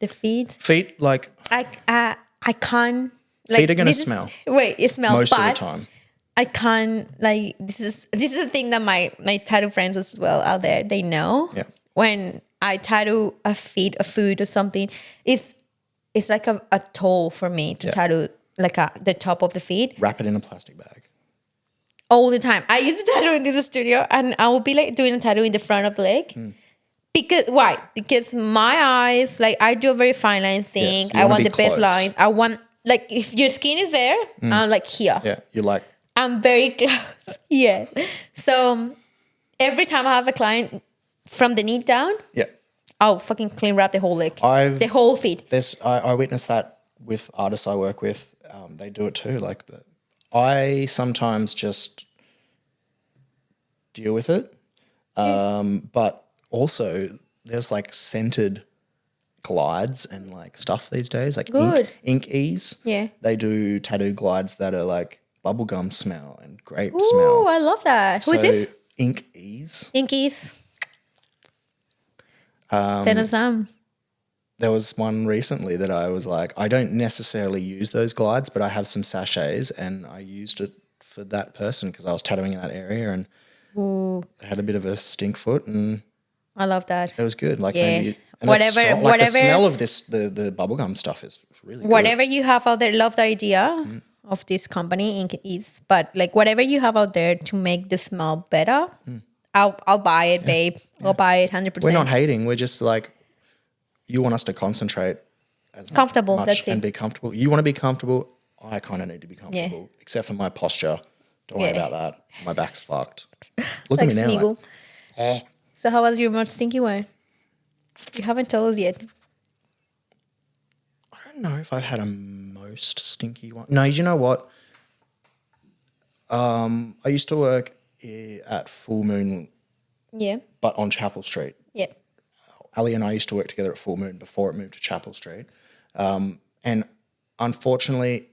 The feet. Feet, like, I can't. Like, feet are gonna this is- smell. Wait, it smells. most of but the time. I can't, like, this is a thing that my tattoo friends as well out there, they know. Yeah. When I tattoo a foot or something, it's like a toll for me to tattoo like the top of the feet Wrap it in a plastic bag. all the time. I used to tattoo in this studio and I will be like doing a tattoo in the front of the leg. Because why? Because my eyes, like I do a very fine line thing. so you I wanna want be the best close. line. I want, like, if your skin is there, I'm like here. Yeah, you're like, I'm very close. Yes. So every time I have a client from the knee down, yeah. I'll fucking clean wrap the whole leg. The whole feet. I witnessed that with artists I work with. They do it too. Like, I sometimes just deal with it. But also there's like scented glides and like stuff these days, like Good. ink ease. Yeah. They do tattoo glides that are like bubblegum smell and grape Ooh, smell. I love that. Who is this? Ink Ease. Inkies. Send us some. There was one recently that I was like, I don't necessarily use those glides, but I have some sachets and I used it for that person because I was tattooing in that area and I had a bit of a stink foot and I love that. it was good. Like Yeah. maybe and it's strong. Like the smell of this, the bubblegum stuff is really good. Whatever you have out there, love the idea of this company, Ink Eats. But like whatever you have out there to make the smell better, I'll buy it, babe. I'll buy it 100%. We're not hating. We're just like, you want us to concentrate as Comfortable, much that's it. and be comfortable. You want to be comfortable. I kind of need to be comfortable, except for my posture. Don't worry about that. My back's fucked. Look at me now. Smeagol. Like, So how was your most stinky one? You haven't told us yet. I don't know if I've had a most stinky one. No, you know what? I used to work at Full Moon, Yeah. but on Chapel Street. Yeah. Ali and I used to work together at Full Moon before it moved to Chapel Street. And unfortunately,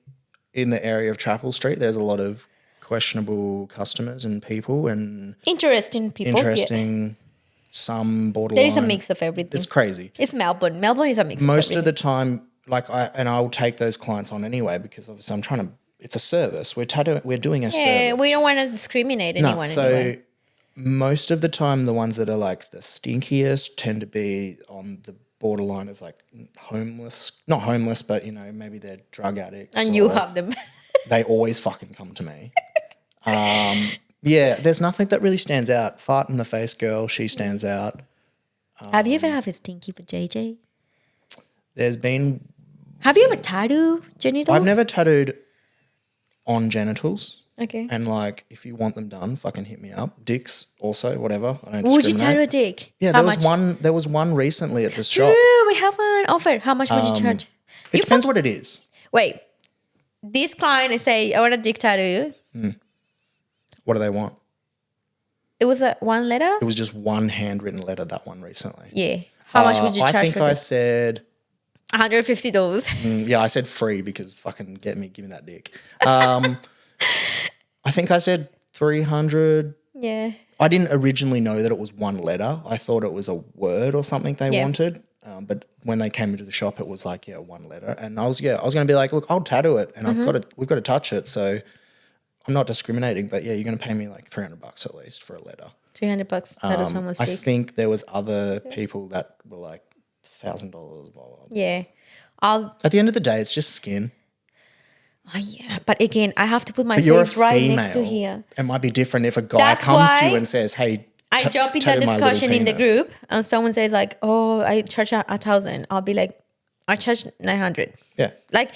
in the area of Chapel Street, there's a lot of questionable customers and people and Interesting people. Yeah. interesting, some borderline. There is a mix of everything. It's crazy. It's Melbourne. Melbourne is a mix Most of of the time, like I'll take those clients on anyway because obviously I'm trying to. It's a service. We're doing a Yeah, service. we don't want to discriminate anyone. So anyway. most of the time, the ones that are like the stinkiest tend to be on the borderline of like not homeless, but you know, maybe they're drug addicts. And you or have them. They always fucking come to me. Yeah, there's nothing that really stands out. Fart in the face girl, she stands out. Have you ever had a stinky for JJ? There's been, Have you ever tattooed genitals? I've never tattooed on genitals. Okay. And like, if you want them done, fucking hit me up. Dicks also, whatever. I don't Would you discriminate. tattoo a dick? Yeah, How there much? was one. There was one recently at the shop. True, we have an offer. How much would you charge? It depends what it is. Wait, this client is say, I want a dick tattoo. What do they want? It was a one letter? It was just one handwritten letter, that one recently. Yeah. How much would you charge I think for I this? said, $150. yeah, I said free because fucking give me that dick. I think I said 300. Yeah. I didn't originally know that it was one letter. I thought it was a word or something they wanted. But when they came into the shop, it was like, yeah, one letter. And I was going to be like, look, I'll tattoo it and we've got to touch it. So I'm not discriminating, but yeah, you're going to pay me like $300 at least for a letter. $300 tattoo someone's I dick. think there was other people that were like $1,000, blah, blah, blah. Yeah. At the end of the day, it's just skin. Oh, yeah. But again, I have to put my But you're a face right female. next to here. It might be different if a guy That's comes to why you and says, hey, I jump in that tattoo my little discussion in the penis. group and someone says like, oh, I charge 1,000. I'll be like, I charge 900. Yeah. Like,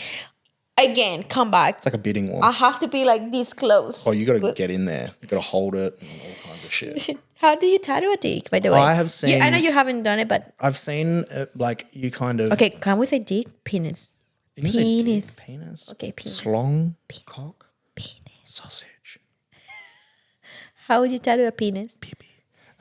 again, come back. It's like a bidding war. I have to be like this close. Oh, you got to get in there. You got to hold it and all kinds of shit. How do you tattoo a dick, by the way? I have seen- I know you haven't done it, but I've seen like you kind of. okay, can we say dick? Penis. You can say dick, Penis. penis. Okay, penis. Slong. Cock. Penis. Sausage. How would you tattoo a penis? Pee-pee.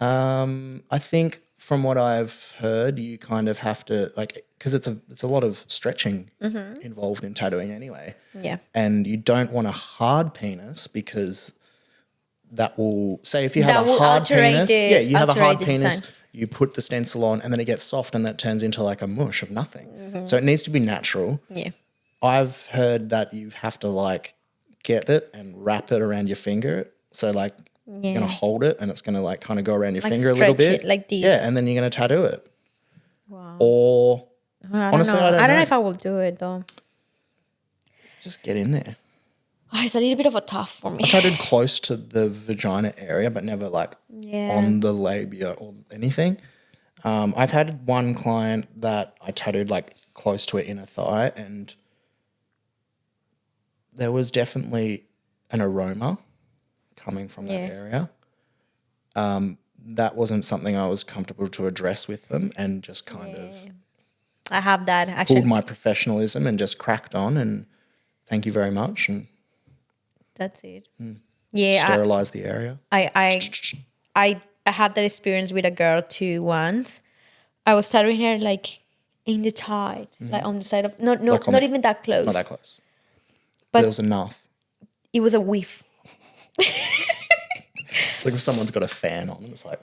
I think from what I've heard, you kind of have to like because it's a lot of stretching involved in tattooing anyway. Yeah. And you don't want a hard penis because that will say if you have That a will hard alterate penis, the- yeah, you have a hard alterate the penis. design. You put the stencil on, and then it gets soft, and that turns into like a mush of nothing. So it needs to be natural. Yeah. I've heard that you have to like get it and wrap it around your finger. So like you're gonna hold it, and it's gonna like kind of go around your Like finger a little stretch bit, it like this. Yeah, and then you're gonna tattoo it. Wow. Or I honestly, don't know. I don't know. If I will do it though. just get in there. Oh, it's a little bit of a tough for me. I tattooed close to the vagina area, but never like Yeah. on the labia or anything. I've had one client that I tattooed like close to her inner thigh, and there was definitely an aroma coming from that area. That wasn't something I was comfortable to address with them, and just kind of I have that actually. pulled my professionalism and just cracked on and thank you very much and That's it. Yeah. sterilized the area. I had that experience with a girl too once. I was tattooing her like in the thigh, like on the side of Like on not even that close. Not that close. But- But it was enough. It was a whiff. It's like if someone's got a fan on, it's like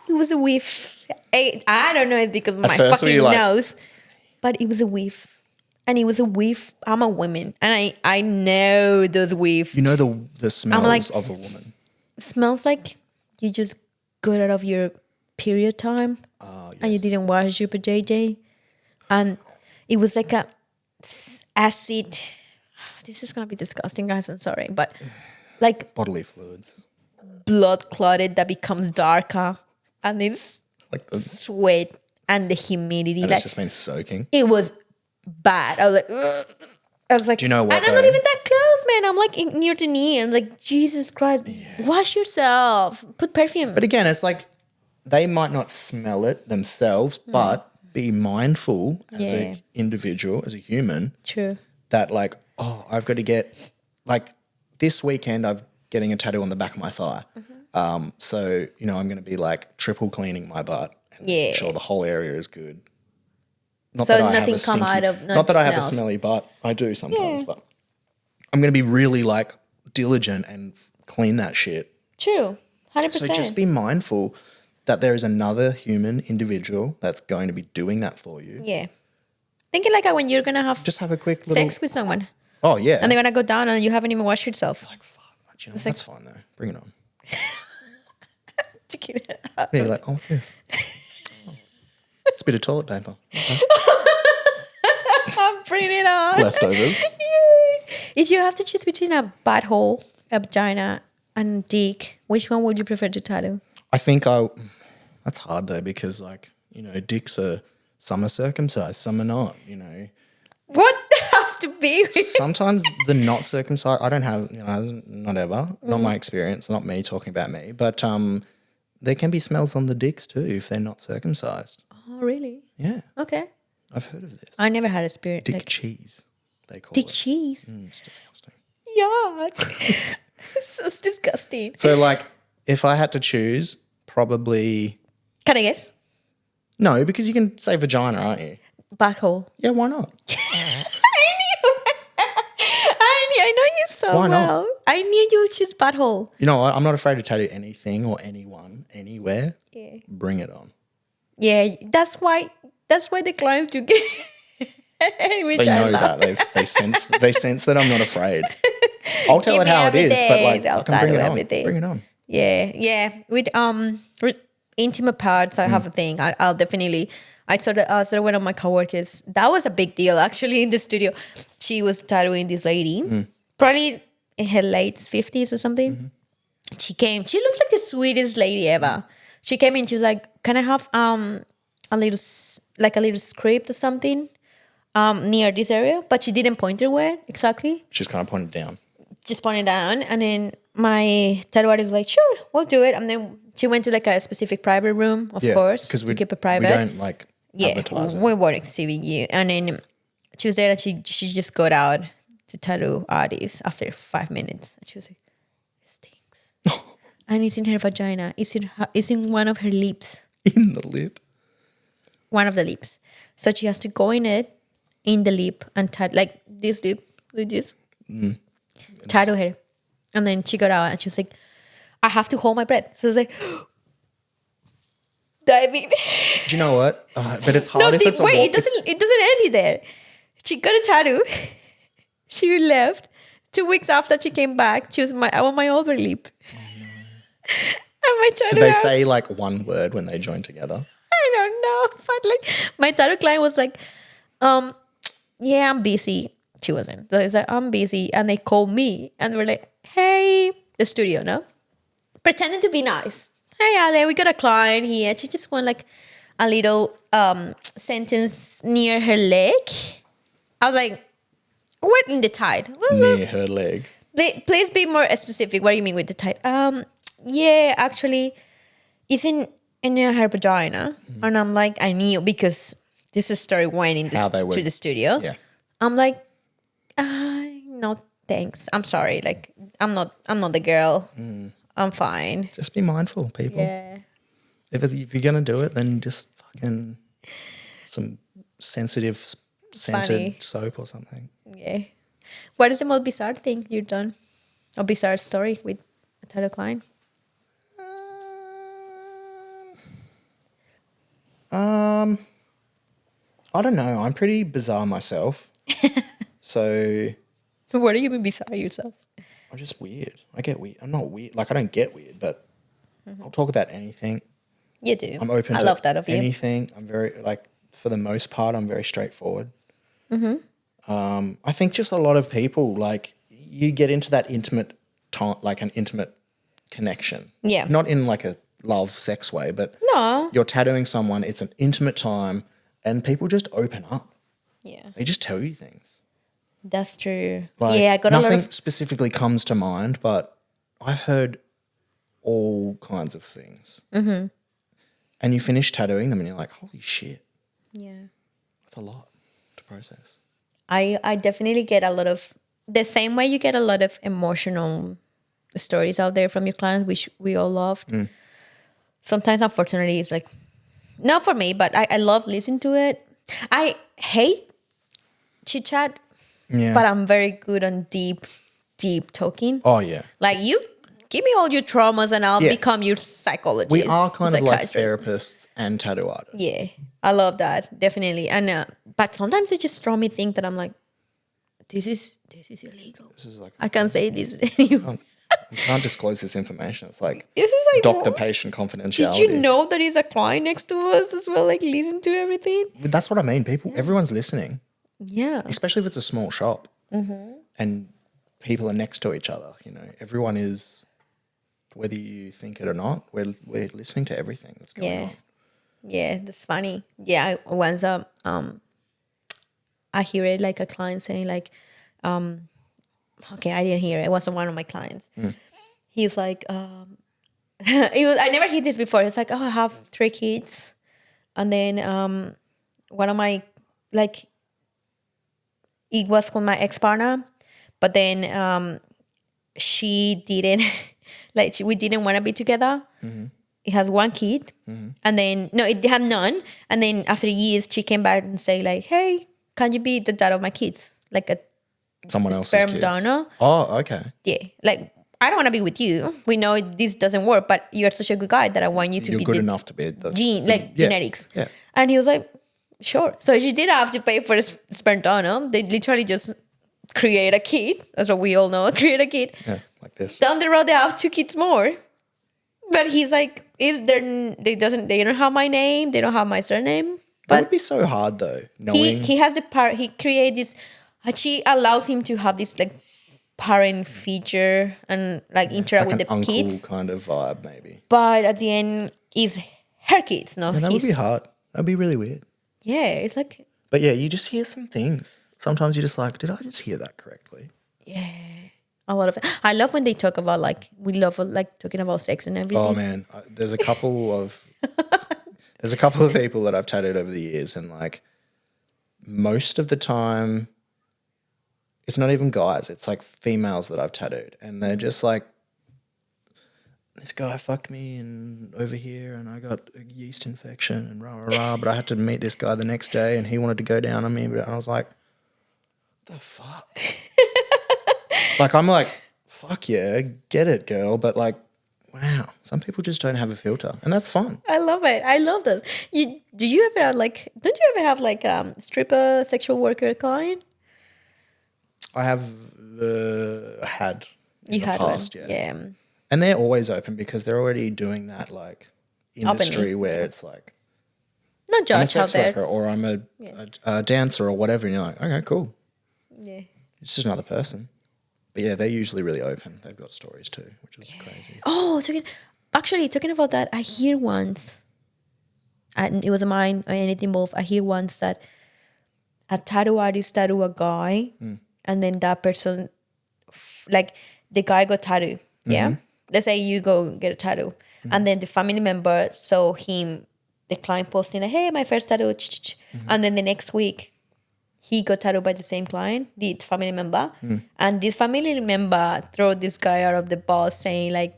It was a whiff. I don't know it's because of my first were fucking you like- nose, but it was a whiff. And it was a whiff. I'm a woman, and I know those whiffs. you know the smells like- of a woman. It smells like you just got out of your period time and you didn't wash your JJ. And it was like a acid. This is going to be disgusting, guys. I'm sorry. But like Bodily fluids. blood clotted that becomes darker. And it's Like the, sweat and the humidity. and Like, it's just been soaking. it was bad. I was like, ugh. I was like, Do you know what, and I'm though? not even that close, man. I'm like near the knee. I'm like, Jesus Christ, wash yourself. Put perfume. But again, it's like they might not smell it themselves, but be mindful as Yeah. an individual, as a human, True. that like, oh, I've got to get, like this weekend I'm getting a tattoo on the back of my thigh. So, you know, I'm going to be like triple cleaning my butt and Yeah. make sure the whole area is good. Not So that I have nothing a come stinky, out of- not that I have a smells. smelly butt. I do sometimes, Yeah. but I'm going to be really like diligent and clean that shit. True. 100%. So just be mindful that there is another human individual that's going to be doing that for you. Yeah. Thinking like when you're going to have Just have a quick little. sex with someone Oh yeah. and they're going to go down and you haven't even washed yourself. like fuck. You know, that's fine though. Bring it on. To keep it up. Maybe like, oh, what's this? Oh. It's a bit of toilet paper. Okay. I'm bringing it on. Leftovers. Yay. If you have to choose between a butthole, a vagina, and dick, which one would you prefer to tattoo? I think that's hard though because like, you know, dicks are, some are circumcised, some are not, you know. What has to be? Sometimes the not circumcised, I don't have, you know, not ever, not my experience, not me talking about me, but there can be smells on the dicks too if they're not circumcised. Oh, really? Yeah, Okay. I've heard of this. I never had a spirit. Dick like, cheese, they call dick it. cheese. It's disgusting. Yuck. So it's disgusting. So like, if I had to choose, probably Can I guess? no, because you can say vagina, aren't you? Butthole. Yeah, why not? I know you so Why not? well. I knew you would choose butthole. You know what? I'm not afraid to tattoo anything or anyone, anywhere. Yeah. Bring it on. Yeah, that's why the clients do get which They I know love. that. They sense that I'm not afraid. I'll tell Give it me how it is, but like everything. I'll fucking bring it tattoo on. everything. Bring it on. Yeah. With intimate parts, I have a thing. I'll definitely. I sort of one of my coworkers. That was a big deal actually in the studio. She was tattooing this lady, probably in her late 50s or something. She came. She looks like the sweetest lady ever. She came in. She was like, "Can I have a little script or something near this area?" But she didn't point her where exactly. She's kind of pointed down. Just point it down, and then my tattoo artist was like, "Sure, we'll do it." And then she went to like a specific private room, of course, because we keep it private. We don't like advertise it. we weren't exceeding you. And then she was there, and she just got out to tattoo artist after 5 minutes, and she was like, "It stinks," and it's in her vagina. It's in one of her lips, In the lip. one of the lips. So she has to go in the lip, and tattoo like this lip, like this. Tattoo her. And then she got out and she was like, "I have to hold my breath." So I was like, diving. Do you know what? But it's hard if it's a wait, walk. it doesn't end it there. She got a tattoo. She left. 2 weeks after she came back, she was on my other lip. And my tattoo. Did they say like one word when they joined together? I don't know. But like my tattoo client was like, yeah, I'm busy. She wasn't. So it's like, I'm busy. And they called me and were like, "Hey," the studio, no? Pretending to be nice. "Hey, Ale, we got a client here. She just want like a little sentence near her leg." I was like, "What in the tide?" Near her leg. Please be more specific. What do you mean with the tide? Yeah, actually, it's in her vagina. And I'm like, I knew because this story went in How they would- to the studio. Yeah. I'm like, no, thanks. I'm sorry. Like, I'm not the girl. I'm fine. Just be mindful, people. Yeah. If you're gonna do it, then just fucking some sensitive Funny. scented soap or something. Yeah. What is the most bizarre thing you've done? A bizarre story with a tattoo client? I don't know. I'm pretty bizarre myself. So What do you mean bizarre yourself? I'm just weird. I get weird. I'm not weird. Like, I don't get weird, but I'll talk about anything. You do. I'm open I to love that of you. anything. I'm very, like, for the most part, I'm very straightforward. I think just a lot of people, like, you get into that intimate time, like an intimate connection. Yeah. Not in like a love, sex way, but No. you're tattooing someone, it's an intimate time, and people just open up. Yeah. They just tell you things. That's true. Like, Yeah, I got a lot nothing of... specifically comes to mind, but I've heard all kinds of things. Mm-hmm. And you finish tattooing them and you're like, holy shit, Yeah. that's a lot to process. I definitely get a lot of... The same way you get a lot of emotional stories out there from your clients, which we all loved. Sometimes, unfortunately, it's like... Not for me, but I love listening to it. I hate chit-chat, Yeah. but I'm very good on deep talking. Oh, yeah. Like, you give me all your traumas and I'll Yeah. become your psychologist. We are kind of like psychiatrist. therapists and tattoo artists. Yeah, I love that, definitely. And but sometimes it just throw me think that I'm like, this is illegal. This is like, I can't say this anymore. you can't disclose this information. It's like This is like, what? doctor-patient confidentiality. Did you know that he's a client next to us as well? Like, listen to everything. That's what I mean. People, everyone's listening, Yeah, especially if it's a small shop and people are next to each other. You know, everyone is, whether you think it or not, we're listening to everything that's going on. yeah, that's funny. Yeah, I once I hear it like a client saying like, okay, I didn't hear it. It wasn't one of my clients. He's like, I never heard this before. It's like, oh, I have 3 kids, and then one of my, like, it was with my ex partner, but then she didn't like we didn't want to be together. It has 1 kid, and then no, it had none. And then after years, she came back and say like, hey, can you be the dad of my kids, like a Someone else's sperm kids. donor? Oh, okay. Yeah, like, I don't want to be with you. We know this doesn't work, but you're such a good guy that I want you to You're be good the enough to be the genetics. Yeah. And he was like, sure. So she did have to pay for a sperm donor. They literally just create a kid. That's what we all know. Create a kid. Yeah, like this. Down the road, they have 2 kids more. But he's like, they don't have my name. They don't have my surname. That would But be so hard though, knowing. he has the part. He created this. She allows him to have this like parent feature and like interact like with an the uncle kids. kind of vibe, maybe. But at the end, is her kids, no? Yeah, that would his. be hard. That'd be really weird. Yeah, it's like, But yeah, you just hear some things. Sometimes you're just like, did I just hear that correctly? a lot of it. I love when they talk about like, we love like talking about sex and everything. Oh man, there's a couple of people that I've tattooed over the years, and like most of the time, it's not even guys. It's like females that I've tattooed, and they're just like, this guy fucked me and over here, and I got a yeast infection and rah rah rah. But I had to meet this guy the next day, and he wanted to go down on me, and I was like, the fuck. Like, I'm like, fuck yeah, get it, girl. But like, wow, some people just don't have a filter, and that's fun. I love it. I love this. Do you ever have like, don't you ever have like stripper sexual worker client? I have had in You the had past, one. yeah. And they're always open because they're already doing that like industry Openly, where it's like, Not I'm a judged out sex there. worker or I'm a dancer or whatever, and you're like, okay, cool. Yeah. It's just another person. But yeah, they're usually really open. They've got stories too, which is crazy. Oh, talking about that, I hear once, and it wasn't mine or anything involved. I hear once that a tattoo artist tattoo a guy, and then that person, like the guy got tattooed. Yeah, let's say you go get a tattoo, and then the family member saw him, the client posting like, "Hey, my first tattoo," and then the next week, he got tattooed by the same client, the family member, and this family member threw this guy out of the bus saying like,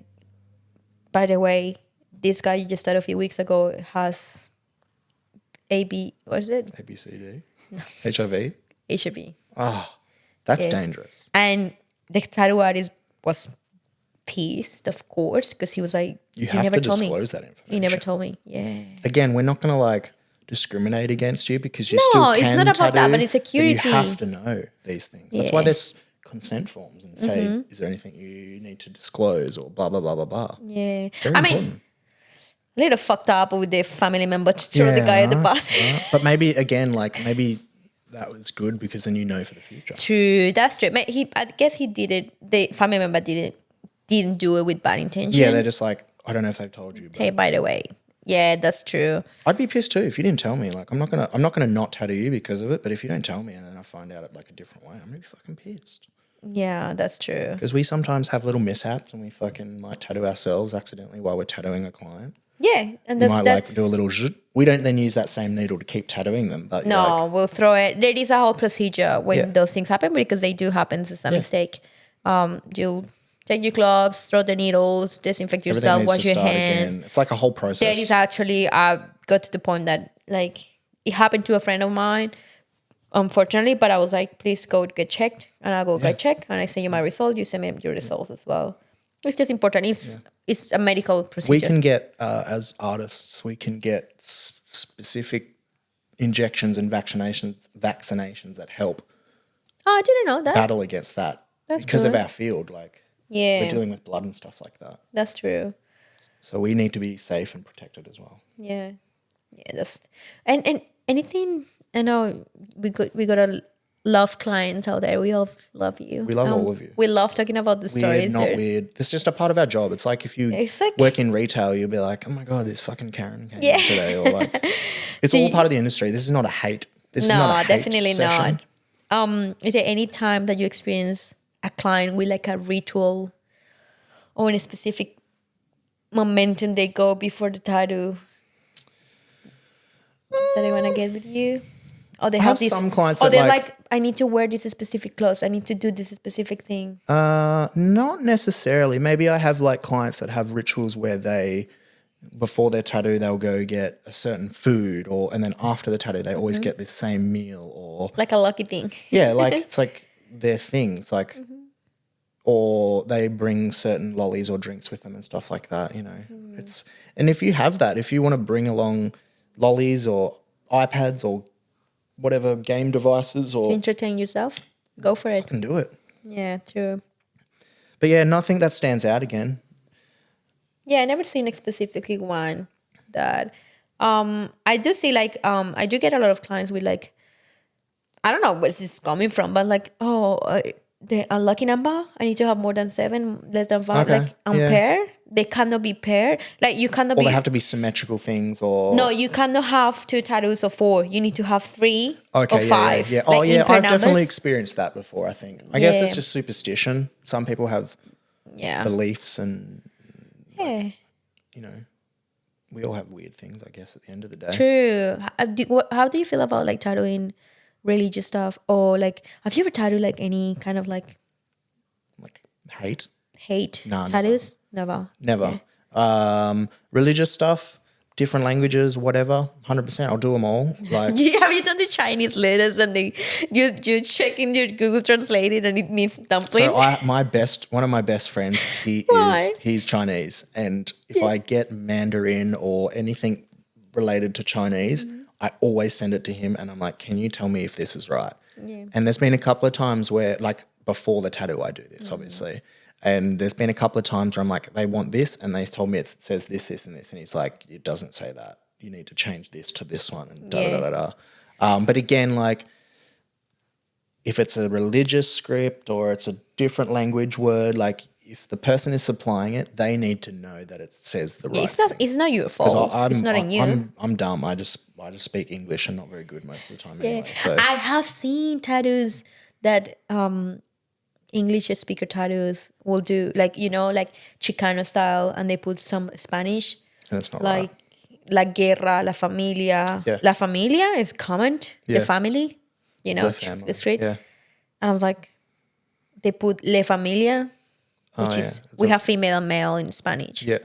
by the way, this guy you just tattooed a few weeks ago has what is it? ABCD? HIV? HIV. Oh, that's dangerous. And the tattoo artist was pissed, of course, because he was like, You have never to told me. disclose that information. He never told me. Yeah. Again, we're not going to like discriminate against you because you No, still it's can not about tattoo, that, but it's but security. you have to know these things. That's why Yeah. there's consent forms and say, is there anything you need to disclose or blah, blah, blah, blah, blah. Yeah. Very I important. mean, a little fucked up with the family member to throw the guy at the bus. But maybe, again, like maybe that was good because then you know for the future. True, that's true. I guess he did it. The family member didn't do it with bad intention. Yeah, they're just like, I don't know if they've told you. But Hey, by the way, yeah, that's true. I'd be pissed too if you didn't tell me. Like, I'm not gonna not tattoo you because of it. But if you don't tell me and then I find out it like a different way, I'm gonna be fucking pissed. Yeah, that's true. Because we sometimes have little mishaps and we fucking might tattoo ourselves accidentally while we're tattooing a client. Yeah, and We that's might that. like do a little zhut. We don't then use that same needle to keep tattooing them. But No, you're like, we'll throw it. There is a whole procedure when Yeah. those things happen because they do happen. It's a mistake. You'll take your gloves, throw the needles, disinfect everything yourself, needs wash to your start hands. again. It's like a whole process. There is actually, I got to the point that like it happened to a friend of mine, unfortunately, but I was like, please go get checked. And I go get checked and I send you my result. You send me your results as well. It's just important. It's a medical procedure. We can get, as artists, we can get specific injections and vaccinations that help Oh, I didn't know that. battle against that. That's because of good. our field. Like, Yeah, we're dealing with blood and stuff like that. that's true. So we need to be safe and protected as well. Yeah, that's and anything. I know we got a love clients out there. We all love you. We love all of you. We love talking about the Weird, stories. not weird. This is just a part of our job. It's like if you It's like- work in retail, you'll be like, oh my God, this fucking Karen came Yeah. in today. Or like, it's all part of the industry. This is not a hate. This is not a No, hate definitely session. not. Is there any time that you experience a client with like a ritual or in a specific momentum they go before the tattoo that they want to get with you? Or they I have have this, some clients or that they're like- like, I need to wear this specific clothes. I need to do this specific thing. Not necessarily. Maybe I have like clients that have rituals where they, before their tattoo, they'll go get a certain food, and then after the tattoo, they always get this same meal, or Like a lucky thing. yeah, like it's like their things, like, or they bring certain lollies or drinks with them and stuff like that. You know, and if you have that, if you want to bring along lollies or iPads or whatever game devices, or Entertain yourself. Go for it. can do it. Yeah, true. But yeah, nothing that stands out again. Yeah, I never seen like specifically one that I do see like I do get a lot of clients with like I don't know where this is coming from, but like the unlucky number, I need to have more than 7, less than 5, Okay, like yeah. unpaired. They cannot be paired. Like you cannot Or be they have to be symmetrical things, or no, you cannot have 2 tattoos or 4. You need to have 3 okay, or yeah, 5. yeah. Like Oh yeah, impair I've definitely numbers. experienced that before. I think. I guess it's Yeah. just superstition. Some people have Yeah. beliefs, and Yeah. you know, we all have weird things. I guess at the end of the day. True. How do you feel about like tattooing religious stuff, or like have you ever tattooed like any kind of like Like hate. hate No, tattoos? Never. Never. Religious stuff, different languages, whatever. 100%. I'll do them all. Like, Have you done the Chinese letters and you check in your Google Translate and it means dumpling? so one of my best friends, Why? he's Chinese, and if I get Mandarin or anything related to Chinese, I always send it to him, and I'm like, can you tell me if this is right? Yeah. And there's been a couple of times where, like, before the tattoo, I do this, obviously. And there's been a couple of times where I'm like, they want this, and they told me it says this, this, and this. And he's like, it doesn't say that. You need to change this to this one, and da-da-da-da-da. But again, like, if it's a religious script or it's a different language word, like, if the person is supplying it, they need to know that it says the right thing. It's not your fault. 'Cause It's not in you. I'm dumb. I just speak English and not very good most of the time anyway. So I have seen tattoos that English speaker tattoos will do, like, you know, like Chicano style, and they put some Spanish, and it's not like right. La Guerra, La Familia. Yeah. La Familia is common, the Yeah. family, you know, The family. it's great. Yeah. And I was like, they put Le Familia, which is, yeah. we have female and male in Spanish. Yeah.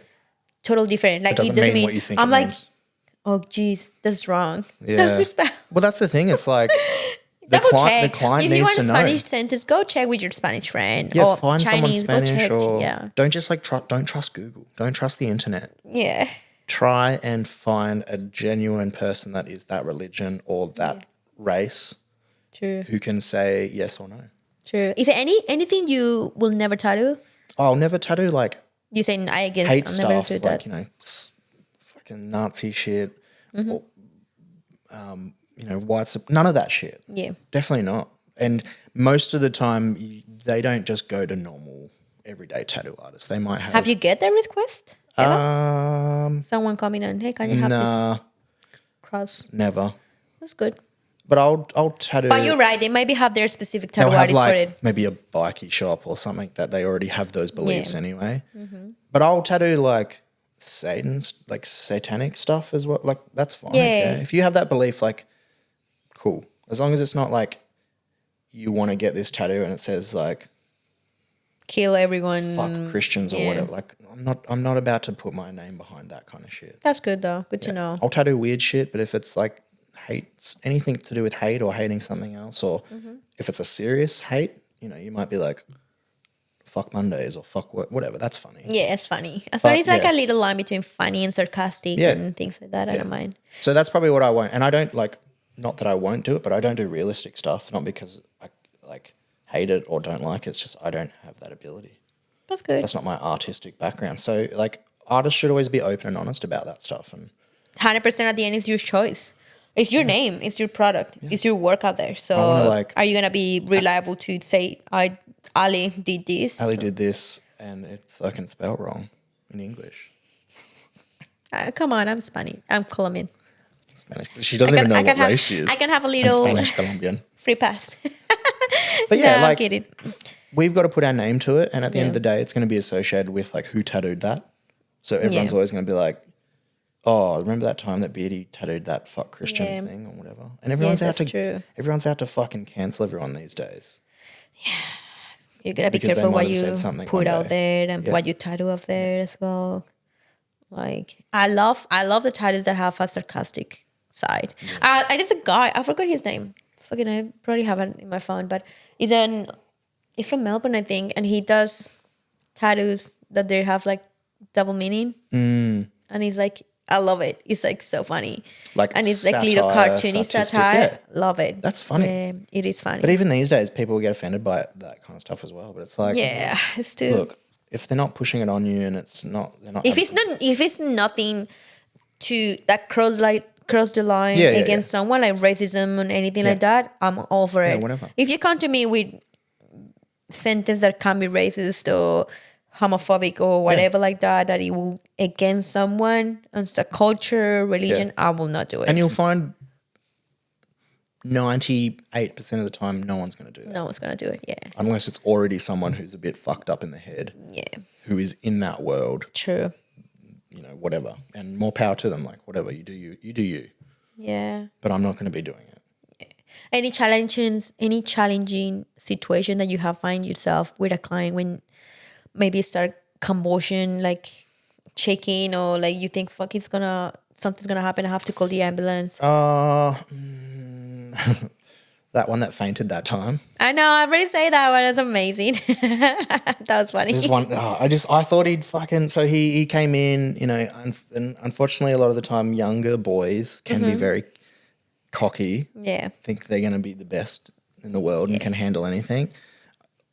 Total different. Like, It doesn't mean what you think I'm it like, means. oh, geez, that's wrong. Yeah. That's misspelled. Well, that's the thing. It's like Double the check. client If you needs want to a know. Spanish sentence, go check with your Spanish friend. Yeah, or find someone Chinese, Spanish, go check. or Yeah. don't just like don't trust Google. Don't trust the internet. Yeah. Try and find a genuine person that is that religion or that race True. who can say yes or no. True. Is there anything you will never tattoo? I'll never tattoo like You say I guess hate I'll never stuff, do like, that. you know, fucking Nazi shit, or, you know, none of that shit. Yeah. Definitely not. And most of the time, they don't just go to normal, everyday tattoo artists. They might have. Have you get that request ever? Um, Someone coming in, hey, can you have nah, this cross? never. That's good. But I'll tattoo. But you're right. They maybe have their specific tattoo They'll have artist for like it. maybe a bikey shop or something that they already have those beliefs Yeah. anyway. But I'll tattoo like Satan's, like satanic stuff as well. Like that's fine. Yeah. Okay? If you have that belief, like, cool. As long as it's not like you want to get this tattoo and it says like Kill everyone. fuck Christians or yeah. whatever. Like I'm not about to put my name behind that kind of shit. That's good though. Good to know. I'll tattoo weird shit, but if it's like anything to do with hate or hating something else, or if it's a serious hate, you know, you might be like, fuck Mondays or fuck whatever. That's funny. Yeah, it's funny. So it's like yeah. a little line between funny and sarcastic Yeah. and things like that. I don't mind. So that's probably what I won't. And I don't like, not that I won't do it, but I don't do realistic stuff. Not because I like hate it or don't like it. It's just I don't have that ability. That's good. That's not my artistic background. So like artists should always be open and honest about that stuff. And 100% at the end is your choice. It's your name. It's your product. It's your work out there. So wanna, like- are you going to be reliable to say, Ali did this? Ali did this and it's fucking spelled wrong in English. Come on, I'm Spanish. I'm Colombian. Spanish. She doesn't even know what have, race she is. I can have a I'm little Spanish Colombian. free pass. But yeah, No, like I'm kidding. we've got to put our name to it, and at the end of the day, it's going to be associated with like who tattooed that. So everyone's Yeah. always going to be like, "Oh, remember that time that Beardy tattooed that fuck Christians Yeah. thing or whatever?" And everyone's out that's to true. everyone's out to fucking cancel everyone these days. You gotta be Because they careful might what have said you something put one out day. there and Yeah. what you tattoo up there as well. Like I love the tattoos that have a sarcastic side. And there's a guy, I forgot his name. Fucking I probably have it in my phone, but he's from Melbourne, I think, and he does tattoos that they have like double meaning. And he's like, I love it. It's like so funny. Like and it's like little satire, cartoony sarcastic, satire. Love it. That's funny. Yeah, it is funny. But even these days, people get offended by that kind of stuff as well. But it's like, yeah, it's too. look, if they're not pushing it on you and they're not. If it's nothing to that cross the line Yeah, against someone like racism and anything like that, I'm all for it. whatever. If you come to me with sentence that can be racist or homophobic or whatever like that it will against someone and it's a culture, religion, I will not do it. And you'll find 98% of the time, no one's going to do that. No one's gonna do it. Yeah, Unless it's already someone who's a bit fucked up in the head, yeah, who is in that world, true. you know, whatever. And more power to them. Like, whatever, you do you. Yeah. But I'm not going to be doing it. Any challenging situation that you have find yourself with a client when maybe start convulsion, like shaking, or like you think something's gonna happen, I have to call the ambulance? That one that fainted that time. I know, I already say that one. It's amazing. That was funny. This one, I thought he'd fucking. So he came in, you know, and unfortunately, a lot of the time, younger boys can be very cocky. Yeah. Think they're going to be the best in the world and can handle anything.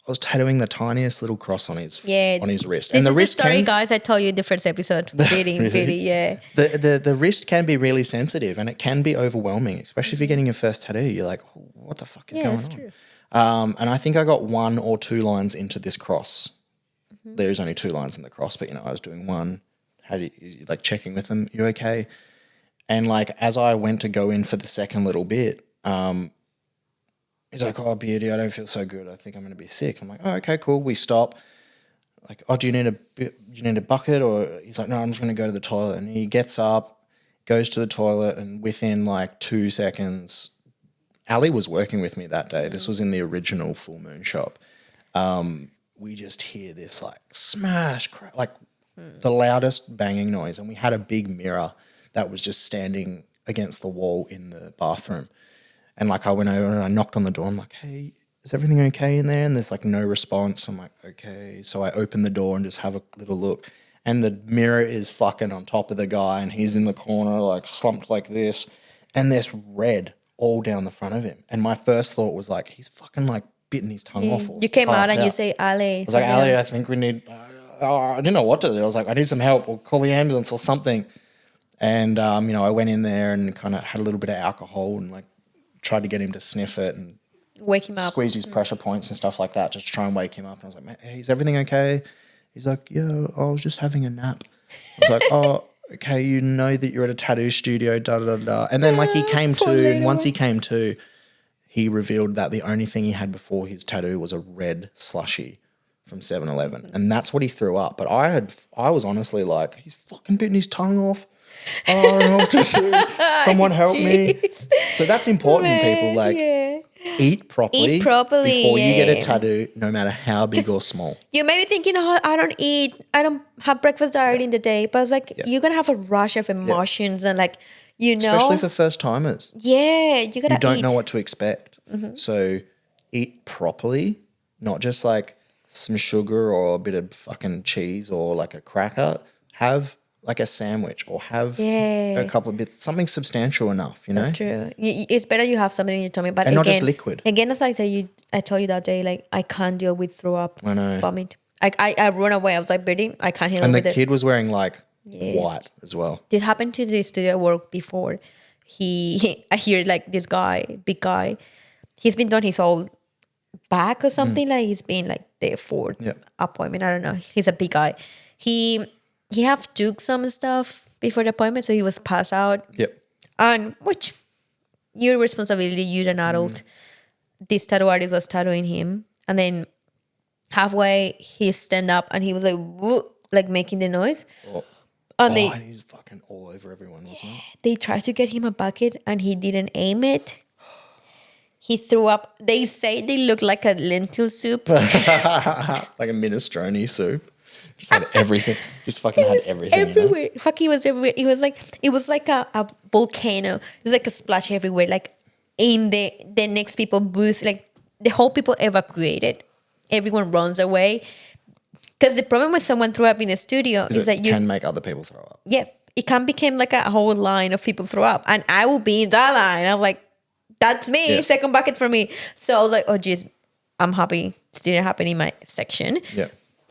I was tattooing the tiniest little cross on his wrist, This and the is wrist the story, can, guys. I told you in the first episode. Really? Yeah. the wrist can be really sensitive and it can be overwhelming, especially if you're getting your first tattoo. You're like, what the fuck is going that's on? true. And I think I got 1 or 2 lines into this cross. There's only 2 lines in the cross, but you know, I was doing one. How do you like checking with them? You okay? And like as I went to go in for the second little bit, he's like, "Oh, Beardy, I don't feel so good. I think I'm going to be sick." I'm like, "Oh, okay, cool." We stop. Like, "Oh, do you need a bucket?" Or he's like, "No, I'm just going to go to the toilet." And he gets up, goes to the toilet, and within like 2 seconds, Ali was working with me that day. This was in the original Full Moon shop. We just hear this like smash, like the loudest banging noise, and we had a big mirror that was just standing against the wall in the bathroom. And like I went over and I knocked on the door. I'm like, hey, is everything okay in there? And there's like no response. I'm like, okay. So I open the door and just have a little look. And the mirror is fucking on top of the guy and he's in the corner like slumped like this. And there's red all down the front of him. And my first thought was like, he's fucking like bitten his tongue off. Or You came out passed and you say, Ale. I was like, Ali, I think we need, I didn't know what to do. I was like, I need some help or call the ambulance or something. And, you know, I went in there and kind of had a little bit of alcohol and like tried to get him to sniff it and wake him up. Squeeze his pressure points and stuff like that just to try and wake him up. And I was like, hey, is everything okay? He's like, yeah, I was just having a nap. I was like, oh, okay, you know that you're at a tattoo studio, da-da-da-da. And then like he came to, and once he came to, he revealed that the only thing he had before his tattoo was a red slushie from 7-Eleven. And that's what he threw up. But I was honestly like, he's fucking bitten his tongue off. Oh, I don't know what to do. Someone help me. So that's important, people. Like, eat properly. Before you get a tattoo, no matter how big or small. You may be thinking, oh, I don't have breakfast diary in the day. But it's like, you're going to have a rush of emotions and like, you know. Especially for first timers. Yeah, you got to eat. You don't know what to expect. So eat properly, not just like some sugar or a bit of fucking cheese or like a cracker. Have like a sandwich or have a couple of bits, something substantial enough, you know? That's true. It's better you have something in your tummy. But and again, not just liquid. Again, as I say, I told you that day, like, I can't deal with throw up, I know. vomit. I run away. I was like, Beardy, I can't handle and with it. And the kid was wearing like white as well. This happened to the studio I work before. I hear like this guy, big guy, he's been done his whole back or something. Like he's been like there for appointment. I don't know. He's a big guy. He have took some stuff before the appointment, so he was passed out. Yep. And which your responsibility, you're an adult. This tattoo artist was tattooing him, and then halfway he stand up and he was like, whoop, like making the noise. And he's fucking all over everyone, wasn't it? They tried to get him a bucket and he didn't aim it. He threw up. They say they look like a lentil soup. Like a minestrone soup. Just had everything. Just fucking had everything. Everywhere. You know? Fucking was everywhere. It was like a volcano. It was like a splash everywhere. Like in the next people booth, like the whole people evacuated. Everyone runs away. Because the problem with someone throw up in a studio is that you can make other people throw up. Yeah. It can become like a whole line of people throw up. And I will be in that line. I'm like, that's me. Second bucket for me. So I was like, oh geez, I'm happy. It didn't happen in my section. Yeah.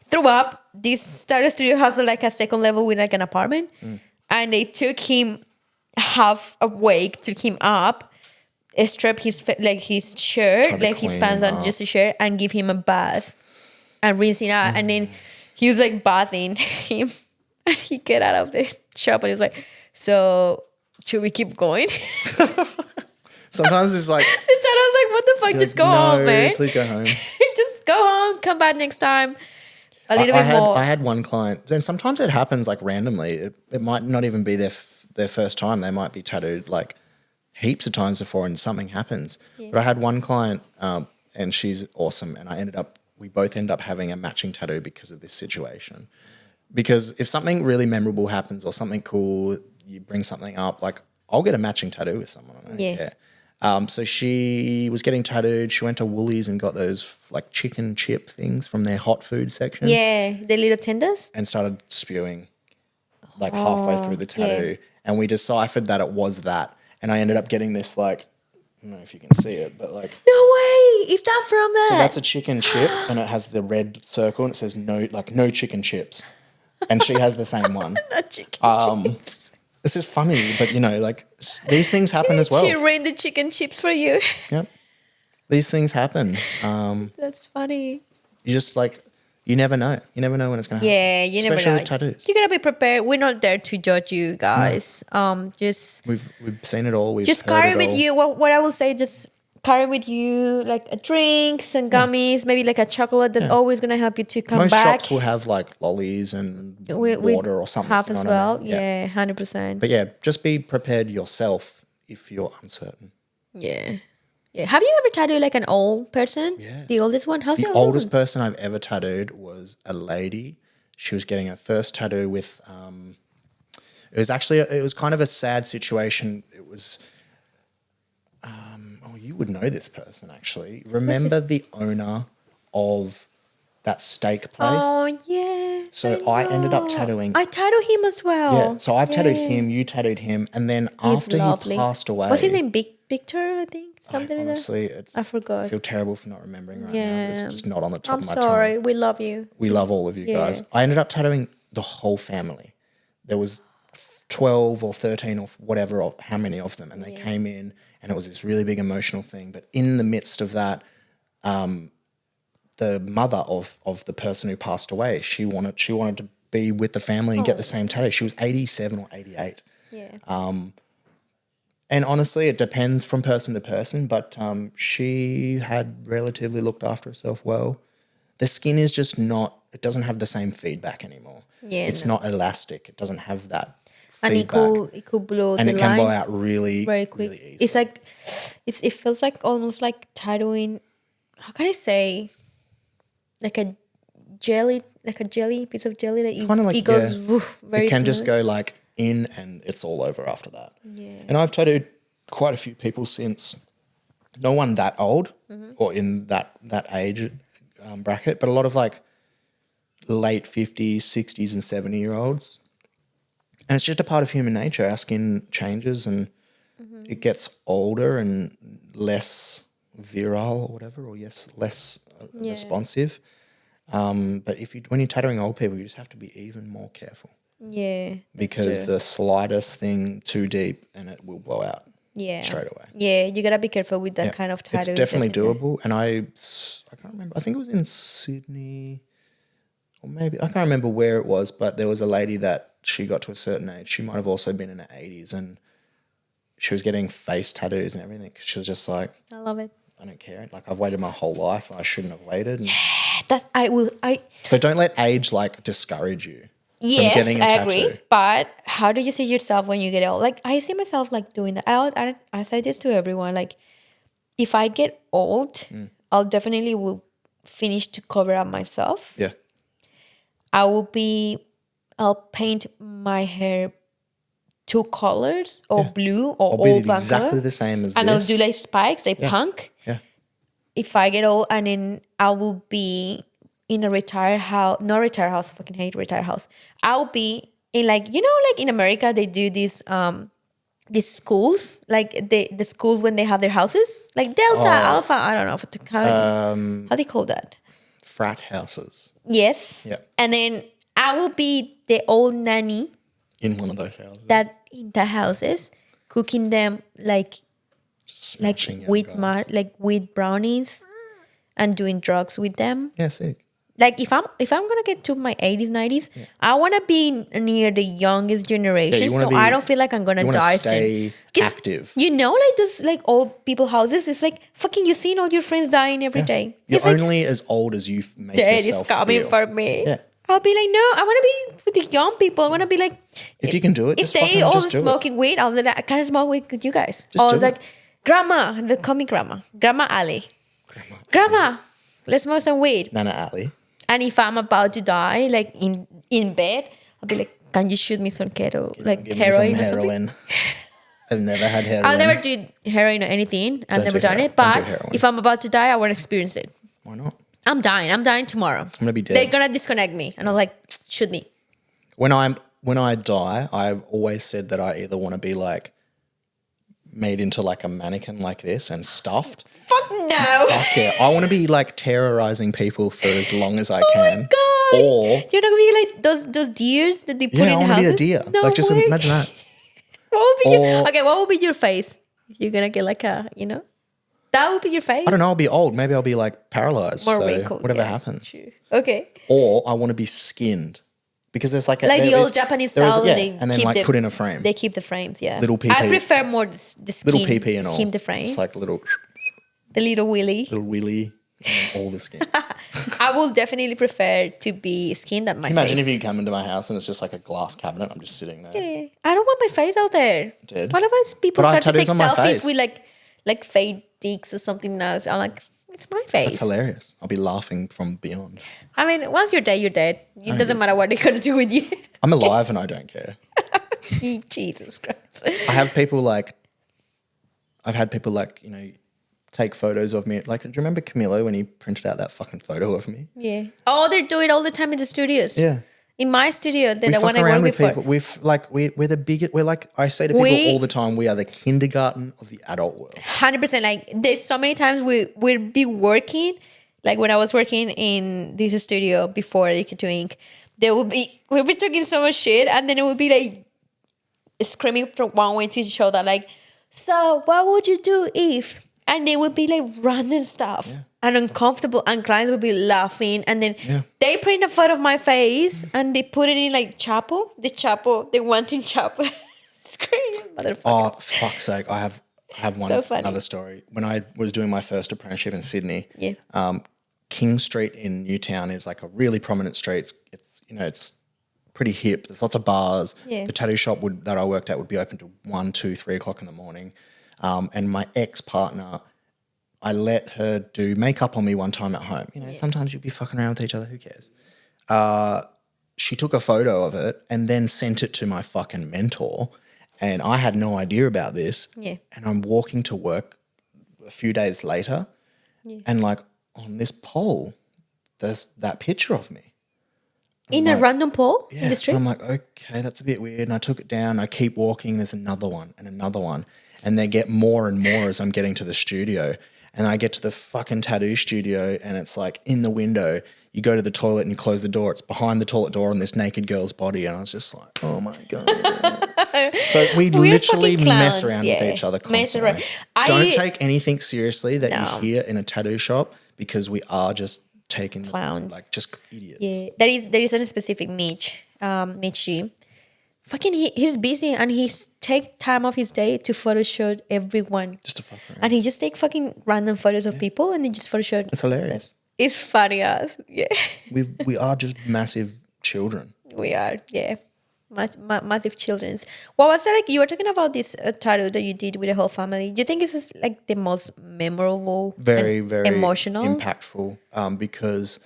Threw up. This tattoo studio has like a second level with like an apartment. And they took him half awake, took him up, stripped his shirt, like his pants on, just a shirt, and give him a bath and rinse it out. And then he was like bathing him. And he get out of the shop and he's like, so should we keep going? Sometimes it's like... The tattoo was like, what the fuck? Just go home, man. Please go home. Just go home. Come back next time. A little bit more. I had one client, and sometimes it happens like randomly. It might not even be their first time. They might be tattooed like heaps of times before and something happens. Yeah. But I had one client and she's awesome, and we both end up having a matching tattoo because of this situation. Because if something really memorable happens or something cool, you bring something up, like I'll get a matching tattoo with someone. I don't care. So she was getting tattooed. She went to Woolies and got those like chicken chip things from their hot food section. Yeah, the little tenders. And started spewing like halfway through the tattoo. Yeah. And we deciphered that it was that. And I ended up getting this like, I don't know if you can see it, but like. No way! Is that from that? So that's a chicken chip and it has the red circle and it says no chicken chips. And she has the same one. Not chicken chips. This is funny, but you know, like these things happen as well. She rained the chicken chips for you. Yep. These things happen. That's funny. You just like, you never know. You never know when it's going to happen. Yeah, you never know. Especially with tattoos. You got to be prepared. We're not there to judge you guys. No. We've seen it all. We've just carry with you. Well, what I will say, just carry with you like a drinks and gummies, maybe like a chocolate that's always going to help you to come back. Most back. shops will have like lollies and water or something. Have as well. Yeah, 100%. But yeah, just be prepared yourself if you're uncertain. Yeah. Yeah. Have you ever tattooed like an old person? Yeah. The oldest one? How's the oldest person I've ever tattooed was a lady. She was getting her first tattoo with, it was kind of a sad situation. It was, you would know this person actually. Remember the owner of that steak place? Oh, yes. So I ended up tattooing. I tattooed him as well. Yeah, so I've tattooed him, you tattooed him, and then after lovely. he passed away. What's his name? Victor, I think? Something like that? Honestly, I forgot. I feel terrible for not remembering right now. It's just not on the top I'm of my tongue. sorry. We love you. We love all of you guys. I ended up tattooing the whole family. There was 12 or 13 or whatever, or how many of them, and they came in, and it was this really big emotional thing. But in the midst of that, the mother of the person who passed away, she wanted to be with the family and get the same tattoo. She was 87 or 88. Yeah. And honestly, it depends from person to person, but she had relatively looked after herself well. The skin is just not, it doesn't have the same feedback anymore. Yeah, it's not elastic. It doesn't have that and feedback. it could blow and the it can blow lines out really, very quick. really easily. It's like, it feels like almost like tattooing, how can I say, like a jelly piece of jelly that it goes very it can smooth. just go like in and it's all over after that. Yeah. And I've tattooed quite a few people since, no one that old or in that age bracket, but a lot of like late 50s, 60s and 70-year-olds. And it's just a part of human nature. Our skin changes and it gets older and less virile or whatever, or less responsive. But when you're tattooing old people, you just have to be even more careful. Yeah. Because the slightest thing too deep and it will blow out straight away. Yeah, you got to be careful with that kind of tattoo. It's definitely doable. And I can't remember. I think it was in Sydney or maybe, I can't remember where it was, but there was a lady that she got to a certain age. She might have also been in her 80s and she was getting face tattoos and everything. She was just like, I love it. I don't care. Like, I've waited my whole life. I shouldn't have waited. And So don't let age like discourage you. Yes, getting a I tattoo. agree. But how do you see yourself when you get old? Like, I see myself like doing that. I say this to everyone. Like, if I get old, I'll definitely will finish to cover up myself. Yeah. I'll paint my hair two colors or blue or I'll be old exactly color. the same as and this. I'll do like spikes, like punk. Yeah. If I get old, and then I will be in a retired house, not retired house, I fucking hate retired house. I'll be in like, you know, like in America, they do these schools, like the schools when they have their houses, like Delta, Alpha, I don't know, how do you call that? Frat houses. Yes. Yeah. And then I will be the old nanny In one of those houses. that in the houses, cooking them like Smashing young with guys. with brownies and doing drugs with them. Yeah, sick. Like if I'm gonna get to my 80s, 90s, I wanna be near the youngest generation, so I don't feel like I'm gonna die stay soon. active. You know, like this, like old people houses. It's like fucking you seeing all your friends dying every day. You're It's like only as old as you make dead yourself is coming feel. for me. Yeah. I'll be like, no, I want to be with the young people. I want to be like, If you can do it, if just they fucking all just do smoking weed, I'll be like, I can't smoke weed with you guys. Just I do was it. like, Grandma, they call me Grandma Ali. Grandma, let's smoke some weed. Nana Ali. And if I'm about to die, like in bed, I'll be like, can you shoot me some keto, like Give me heroin some or something? heroin. I've never had heroin. I'll never do heroin or anything. I've Don't never do done heroin. it. Don't do But heroin. if I'm about to die, I want to experience it. Why not? I'm dying. I'm dying tomorrow. I'm gonna be dead. They're gonna disconnect me, and I'm like, shoot me. When I die, I've always said that I either want to be like made into like a mannequin like this and stuffed. Fuck no. Fuck yeah. I want to be like terrorizing people for as long as I Oh can. my god. Or you're not gonna be like those deers that they put yeah, in I want to houses. be a deer. No like just way. imagine that. What would be Or- what would be your face? If you're gonna get like a, that would be your face. I don't know. I'll be old. Maybe I'll be like paralyzed. More so wrinkled. whatever yeah, happens. True. Okay. Or I want to be skinned because there's like The old Japanese style. They and then keep like put in a frame. They keep the frames. Yeah. Little PP. I prefer more the skin. Little PP and all. Skin the frame. It's like little The little willy. willy, all the skin. I will definitely prefer to be skinned at my Imagine face. if you come into my house and it's just like a glass cabinet. I'm just sitting there. Yeah. I don't want my face out there. Dead. What if people But I have start to take tattoos on my selfies face. with like fake dicks or something now? I'm like, it's my face. That's hilarious. I'll be laughing from beyond. I mean, once you're dead, you're dead. It doesn't matter what they're gonna do with you. I'm alive and I don't care. Jesus Christ. I've had people like, take photos of me. Like, do you remember Camilo when he printed out that fucking photo of me? Yeah. Oh, they do it all the time in the studios. Yeah. In my studio, We the fuck one I around work with before. people. We're the biggest. We're like, I say to people all the time, we are the kindergarten of the adult world. 100%. Like, there's so many times we'll be working. Like, when I was working in this studio before Addicted to Ink, we'll be talking so much shit, and then it would be like screaming from one way to each other, like, so what would you do if? And they would be like random stuff and uncomfortable, and clients would be laughing, and then they print a photo of my face and they put it in like Chapo, the one in Chapo. Scream, motherfucker. Oh, fuck's sake! I have one So funny. another story. When I was doing my first apprenticeship in Sydney, Yeah. King Street in Newtown is like a really prominent street. It's pretty hip. There's lots of bars. Yeah. The tattoo shop that I worked at would be open till 1, 2, 3 o'clock in the morning. And my ex-partner, I let her do makeup on me one time at home. Sometimes you'd be fucking around with each other. Who cares? She took a photo of it and then sent it to my fucking mentor. And I had no idea about this. Yeah. And I'm walking to work a few days later and like on this pole, there's that picture of me. In a random pole in the street? I'm like, okay, that's a bit weird. And I took it down. I keep walking. There's another one and another one. And they get more and more as I'm getting to the studio. And I get to the fucking tattoo studio and it's like in the window. You go to the toilet and you close the door. It's behind the toilet door on this naked girl's body. And I was just like, oh my God. So we literally mess around with each other constantly. Don't take anything seriously that you hear in a tattoo shop, because we are just taking clowns, like just idiots. Yeah, there is a specific Mitch G. Fucking he's busy and he's take time off his day to photoshoot everyone. Just to fuck around. And he just take fucking random photos of people and they just photoshoot. It's hilarious. It's funny as yeah. We are just massive children. We are, yeah. Massive children's. What was it like? You were talking about this tattoo that you did with the whole family. Do you think this is like the most memorable, very emotional, impactful? Because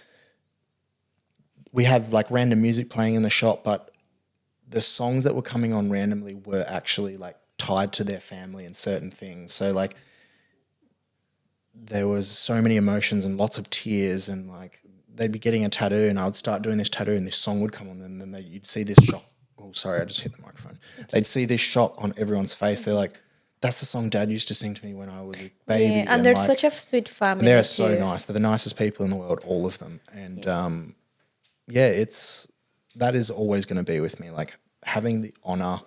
we have like random music playing in the shop, but the songs that were coming on randomly were actually like tied to their family and certain things. So like there was so many emotions and lots of tears, and like they'd be getting a tattoo and I would start doing this tattoo and this song would come on, and then you'd see this shock. Oh, sorry, I just hit the microphone. They'd see this shock on everyone's face. They're like, that's the song Dad used to sing to me when I was a baby. Yeah, and they're like, such a sweet family. They're so nice. They're the nicest people in the world, all of them. And that is always going to be with me. Like having the honor,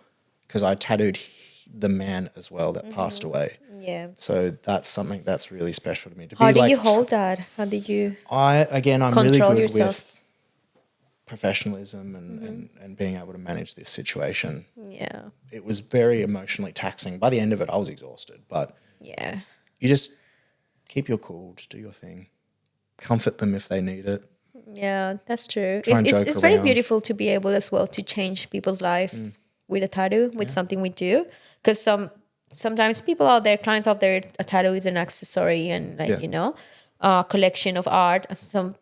because I tattooed the man as well that passed away. Yeah. So that's something that's really special to me. How did you hold that? How did you? I'm really good yourself? with professionalism and being able to manage this situation. Yeah. It was very emotionally taxing. By the end of it, I was exhausted. But yeah, you just keep your cool, just do your thing. Comfort them if they need it. Yeah, that's true. Try and joke It's very around. beautiful to be able as well to change people's life with a tattoo, with something we do. Because sometimes people out there, clients out there, a tattoo is an accessory and collection of art.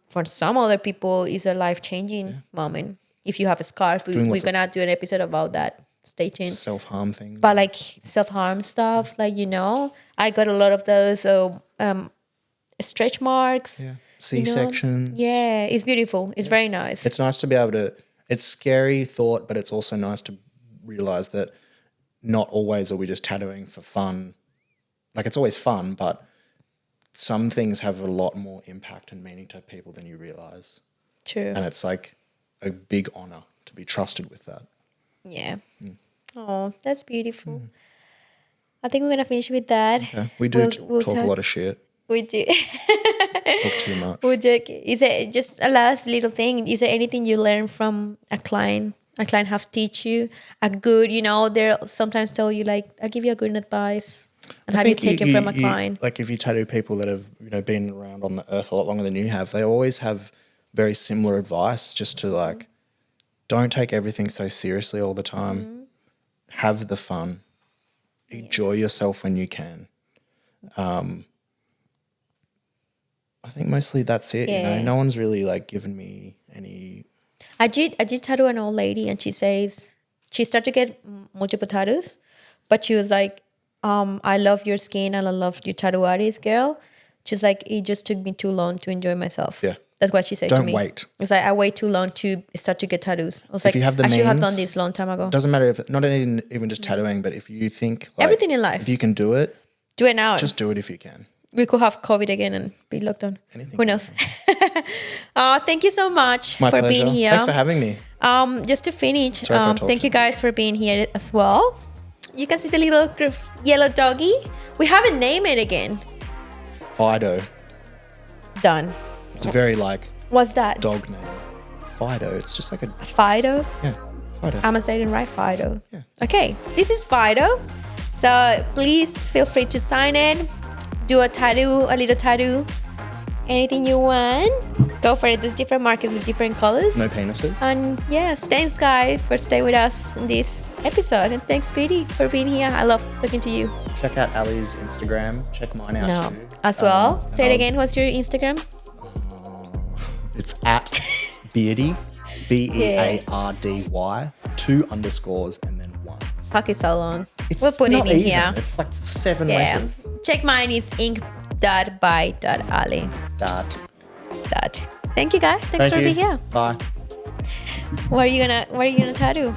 For some other people is a life-changing moment. If you have a scarf, we're gonna do an episode about that. Stay tuned. Self-harm things. But like self-harm stuff, I got a lot of those. So stretch marks. Yeah. C-sections. Yeah, it's beautiful. It's very nice. It's nice to be able to, it's scary thought, but it's also nice to realize that not always are we just tattooing for fun. Like it's always fun, but some things have a lot more impact and meaning to people than you realize. True. And it's like a big honor to be trusted with that. Yeah. Oh, that's beautiful. I think we're going to finish with that. Okay. We do talk a lot of shit. We do. Talk too much. We do. Is it just a last little thing? Is there anything you learned from a client have teach you a good, they'll sometimes tell you like, I'll give you a good advice. And have you taken from a client? Like if you tattoo people that have, been around on the earth a lot longer than you have, they always have very similar advice, just to like, don't take everything so seriously all the time. Have the fun. Enjoy yourself when you can. I think mostly that's it. Yeah. No one's really like given me any. I did tattoo an old lady, and she says she started to get multiple tattoos, but she was like, I love your skin and I love your tattoo artist, girl. She's like, it just took me too long to enjoy myself. Yeah. That's what she said to Don't me. wait. It's like, I wait too long to start to get tattoos. I was If like, you have the I should have means, done this long time ago. Doesn't matter if not even just tattooing, but if you think like, Everything in life. if you can do it, Do it now. just do it if you can. We could have COVID again and be locked down. Anything Who knows? Thank you so much My for pleasure. being here. Thanks for having me. Just to finish, Sorry if I talked thank too you guys for being here as well. You can see the little yellow doggy. We haven't named it again. Fido. Done. It's a very like What's that? dog name. Fido. It's just like a Fido. yeah. Fido. I'm saying it right, Fido. Yeah. Okay, this is Fido. So please feel free to sign in, do a little tattoo, anything you want. Go for it. There's different markers with different colors. No penises. And yes, thanks guys for staying with us in this episode. And thanks, Beardy, for being here. I love talking to you. Check out Ali's Instagram. Check mine out No, too. as well. Say it again. What's your Instagram? It's at Beardy, BEARDY, 2 underscores and then 1. Fuck, it's so long. It's We'll put it not in even. here. It's like 7 Yeah. letters. Check mine is ink.by.ali. Dot. Thank you guys. Thanks Thank for you. being here. Bye. What are you gonna tattoo?